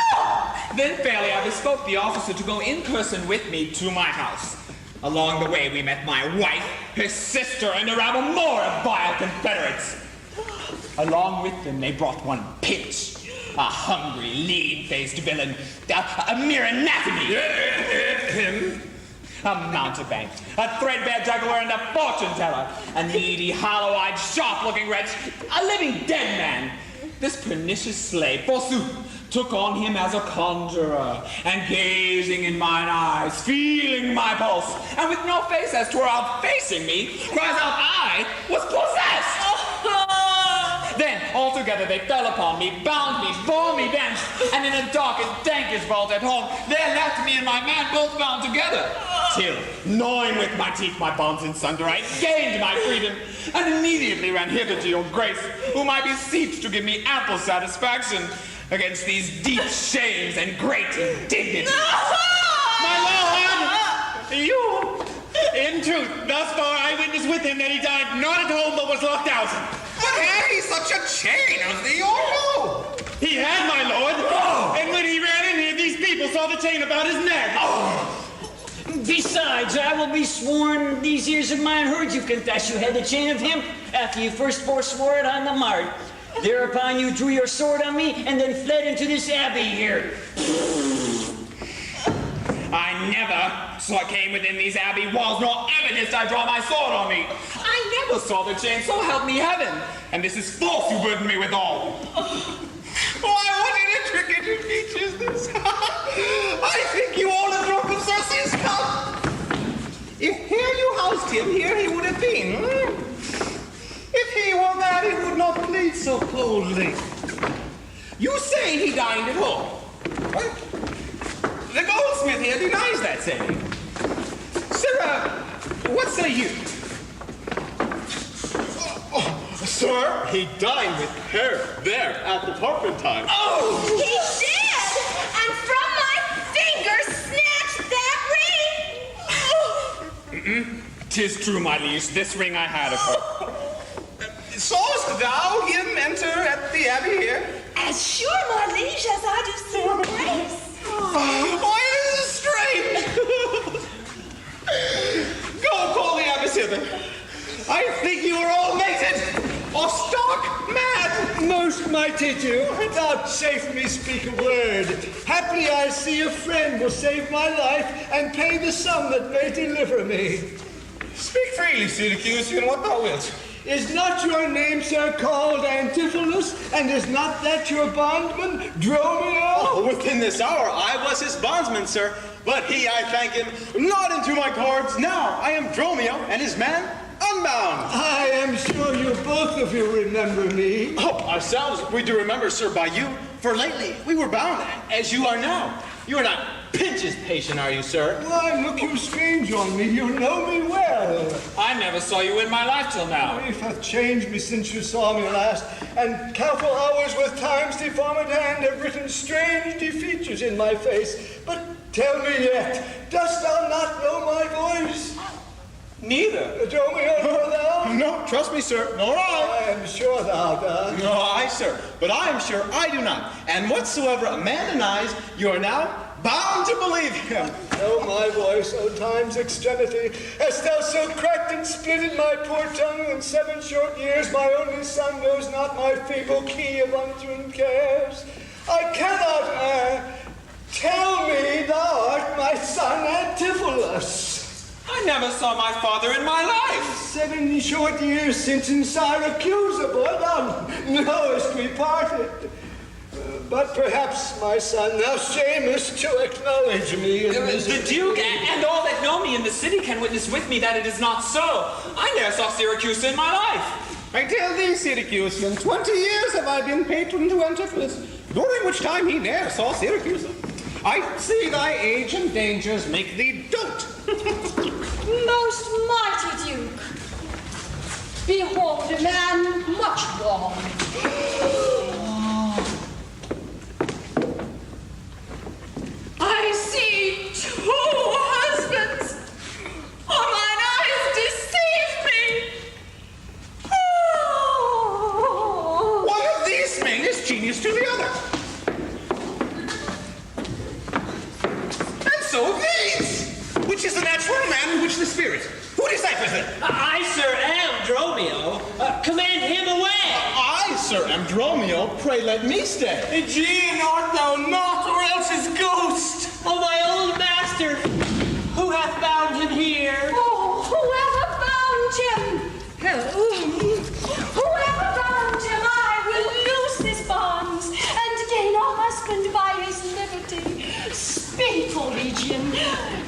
Then fairly I bespoke the officer to go in person with me to my house. Along the way we met my wife, her sister, and a rabble more of vile confederates. Along with them they brought one Pinch, a hungry, lean-faced villain, a mere anatomy. A mountebank, a threadbare juggler, and a fortune-teller, a needy, hollow-eyed, sharp-looking wretch, a living dead man. This pernicious slave, forsooth, took on him as a conjurer, and gazing in mine eyes, feeling my pulse, and with no face as 'twere out facing me, cries out I was possessed. Then, altogether, they fell upon me, bound me, bore me thence, and in a dark and dankest vault at home, there left me and my man both bound together. Till, gnawing with my teeth my bonds in sunder, I gained my freedom, and immediately ran hither to your grace, whom I beseech to give me ample satisfaction against these deep shames and great indignities. My lord! You, in truth, thus far I witnessed with him that he died not at home but was locked out. But had he such a chain as thee, or no? He had, my lord. And when he ran in here, these people saw the chain about his neck. Besides, I will be sworn these ears of mine heard you confess you had the chain of him after you first forswore it on the mart. Thereupon you drew your sword on me and then fled into this abbey here. I never came within these abbey walls, nor ever didst I draw my sword on me. I never saw the chain, so help me heaven. And this is false you burden me with all. Why, what intricate feature is this? I think you all have drunk of Circe's cup. If here you housed him, here he would have been. If he were that, he would not plead so coldly. You say he dined at home. What? The goldsmith here denies that saying. Sir, what say you? Sir, he dined with her there at the Porpentine. Oh! He did! And from my finger snatched that ring! 'Tis true, my liege, this ring I had of her. Sawest thou him enter at the abbey here? As sure, my liege, as I do see your grace. Why, this is strange! Go call the abbess hither. I think you are all mated, or stark mad. Most mighty Duke, vouchsafe me speak a word. Haply I see a friend will save my life and pay the sum that may deliver me. Speak freely, Syracusian, what thou wilt. Is not your name, sir, called Antipholus? And is not that your bondman, Dromio? Oh, within this hour I was his bondsman, sir. But he, I thank him, not into my cords. Now I am Dromio, and his man unbound. I am sure you both of you remember me. Oh, ourselves we do remember, sir, by you. For lately we were bound, as you are now. You are not Pinch's patient, are you, sir? Why, look you strange on me. You know me well. I never saw you in my life till now. Grief hath changed me since you saw me last, and careful hours with time's deformed hand have written strange features in my face. But tell me yet, dost thou not know my voice? Neither. Dromio, nor thou? No, trust me, sir, nor I. I am sure thou dost. No, I, sir, but I am sure I do not. And whatsoever a man denies, you are now bound to believe him. Know my voice, O time's extremity. Hast thou so cracked and splitted my poor tongue in 7 short years, my only son knows not my feeble key of untuned cares? I cannot tell me thou art my son Antipholus. I never saw my father in my life. 7 short years since in Syracuse, boy, thou knowest we parted. But perhaps, my son, thou shamest to acknowledge me in this. The Duke and all that know me in the city can witness with me that it is not so. I never saw Syracuse in my life. I tell thee, Syracusan, 20 years have I been patron to Antipholus, during which time he ne'er saw Syracuse. I see thy age and dangers make thee dote. Most mighty Duke, behold a man much wronged. I see 2 husbands. Oh, mine eyes deceive me. Oh. One of these men is genius to the other. And so these. Which is the natural man and which the spirit? Who deciphers it? I, sir, am Dromio. Command him away. I, sir, am Dromio. Pray let me stay. Eugene, art thou not, or else his ghost? Oh, my old master, who hath bound him here? Oh, whoever bound him! Whoever bound him, I will loose his bonds and gain a husband by his liberty. Speak, O Legion,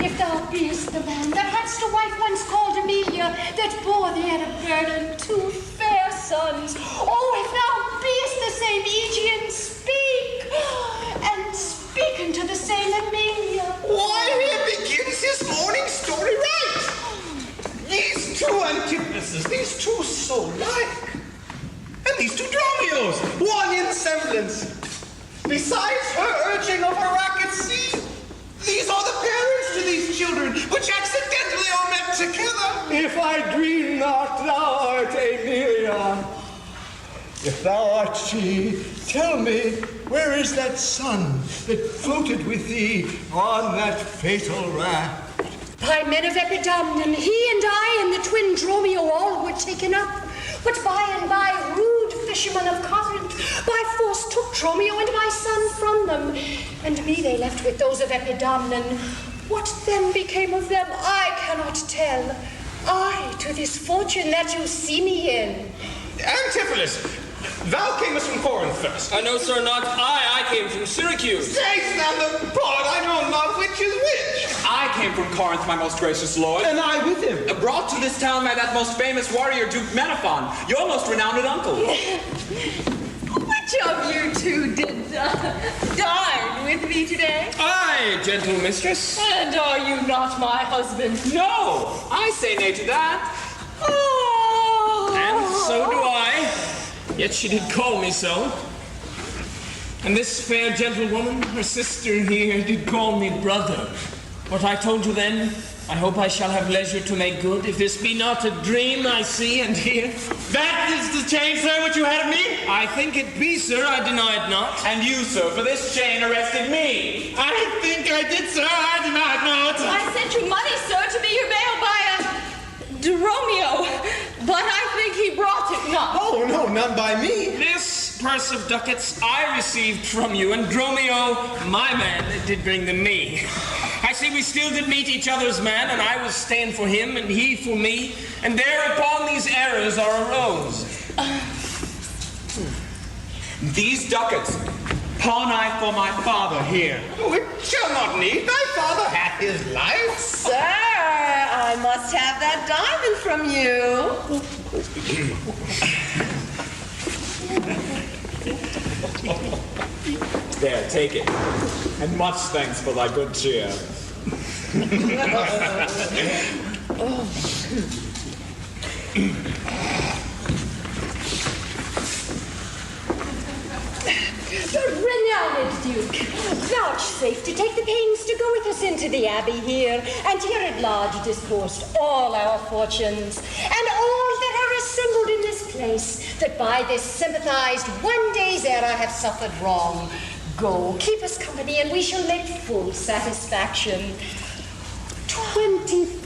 if thou beest the man that hadst a wife once called Amelia, that bore thee at a burden 2 fair sons. Oh, if thou beest the same Aegean, speak, and speak unto the same Amelia. Why, here begins his morning story right. These 2 Antipoluses, these 2 so like, and these 2 Dromios, one in semblance. Besides her urging of her racket sea, these are the parents to these children, which accidentally are met together. If I dream not, thou art Amelia. If thou art she, tell me, where is that son that floated with thee on that fatal raft? By men of Epidamnum, he and I and the twin Dromio all were taken up. But by and by, rude fishermen of Corinth by force took Dromio and my son from them, and me they left with those of Epidamnum. What then became of them, I cannot tell. I to this fortune that you see me in. Antipholus, thou camest from Corinth first. No, sir, not I. I came from Syracuse. Say'st thou the part? I know not which is which. I came from Corinth, my most gracious lord. And I with him. Brought to this town by that most famous warrior, Duke Menaphon, your most renowned uncle. Which of you 2 did dine with me today? Aye, gentle mistress. And are you not my husband? No, I say nay to that. Oh. And so do I. Yet she did call me so. And this fair gentlewoman, her sister here, did call me brother. What I told you then, I hope I shall have leisure to make good, if this be not a dream I see and hear. That is the chain, sir, which you had of me? I think it be, sir, I deny it not. And you, sir, for this chain arrested me. I think I did, sir, I did not know it. I sent you money, sir, to be your bail by Dromio, but I think he brought it not. Oh, no, none by me. This purse of ducats I received from you, and Dromio, my man, did bring them me. I see, we still did meet each other's man, and I was staying for him, and he for me, and thereupon these errors arose. These ducats pawn I for my father here. Oh, it shall not need. Thy father hath his life. Sir, I must have that diamond from you. There, take it. And much thanks for thy good cheer. The renowned Duke, vouchsafe to take the pains to go with us into the abbey here, and here at large discoursed all our fortunes, and all that are assembled in this place, that by this sympathized one day's error have suffered wrong. Go, keep us company, and we shall make full satisfaction. 25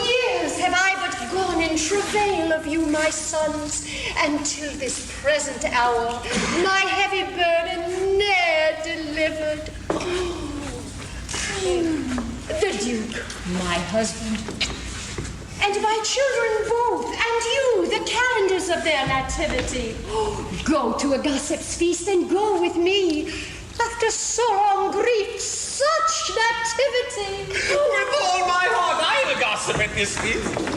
years have I but gone in travail of you, my sons, and till this present hour, my heavy burden ne'er delivered. The Duke, my husband, and my children both, and you, the calendars of their nativity. Go to a gossip's feast and go with me. After so long grief, such nativity. With all my heart, I will gossip at this feast.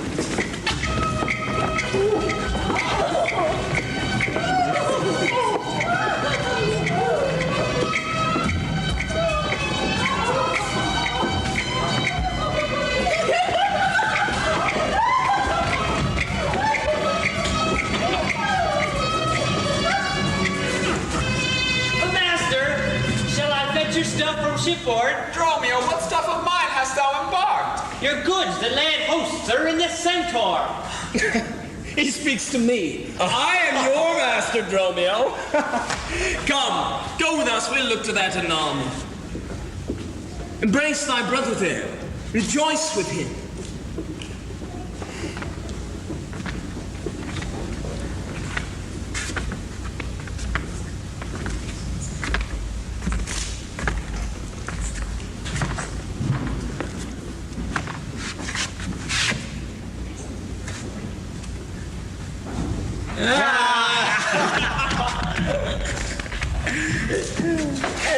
Your stuff from shipboard. Dromio, what stuff of mine hast thou embarked? Your goods, the land hosts, are in the Centaur. He speaks to me. I am your master, Dromio. Come, go with us. We'll look to that anon. Embrace thy brother there. Rejoice with him.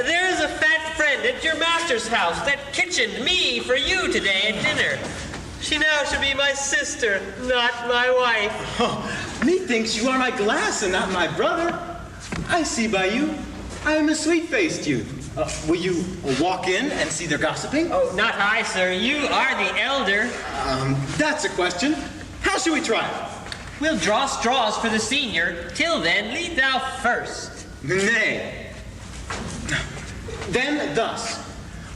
There's a fat friend at your master's house that kitchened me for you today at dinner. She now shall be my sister, not my wife. Oh, methinks you are my glass and not my brother. I see by you, I am a sweet-faced youth. Will you walk in and see their gossiping? Oh, not I, sir. You are the elder. That's a question. How shall we try it? We'll draw straws for the senior. Till then, lead thou first. Nay. Then thus,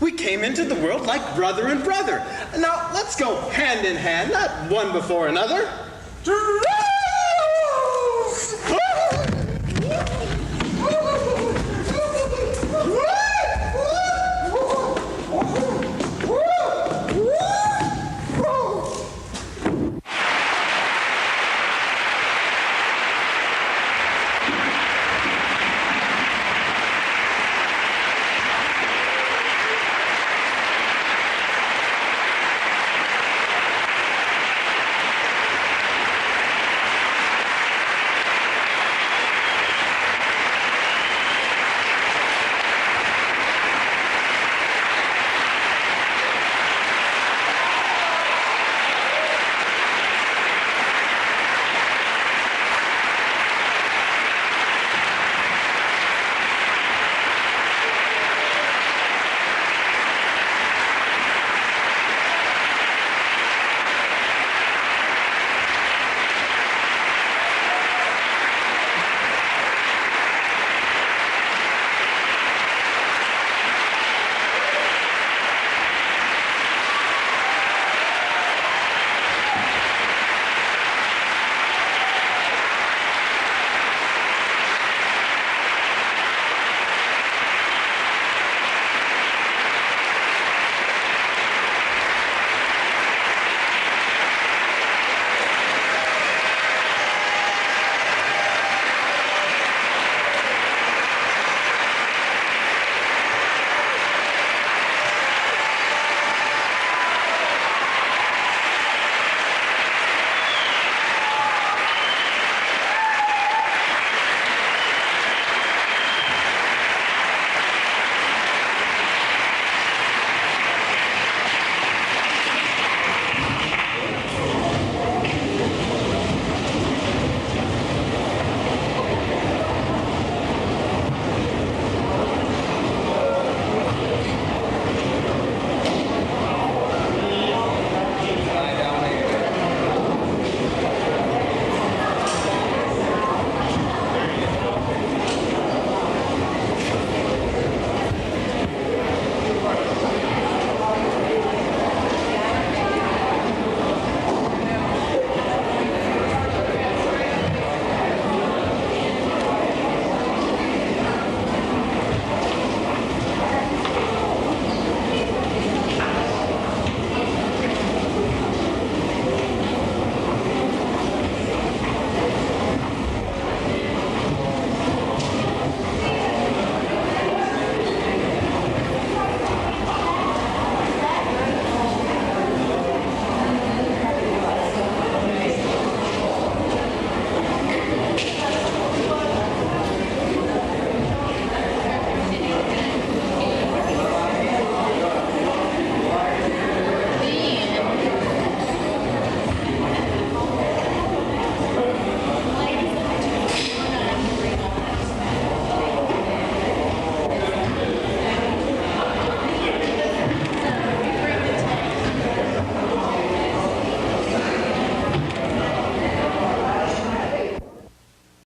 we came into the world like brother and brother. Now let's go hand in hand, not one before another.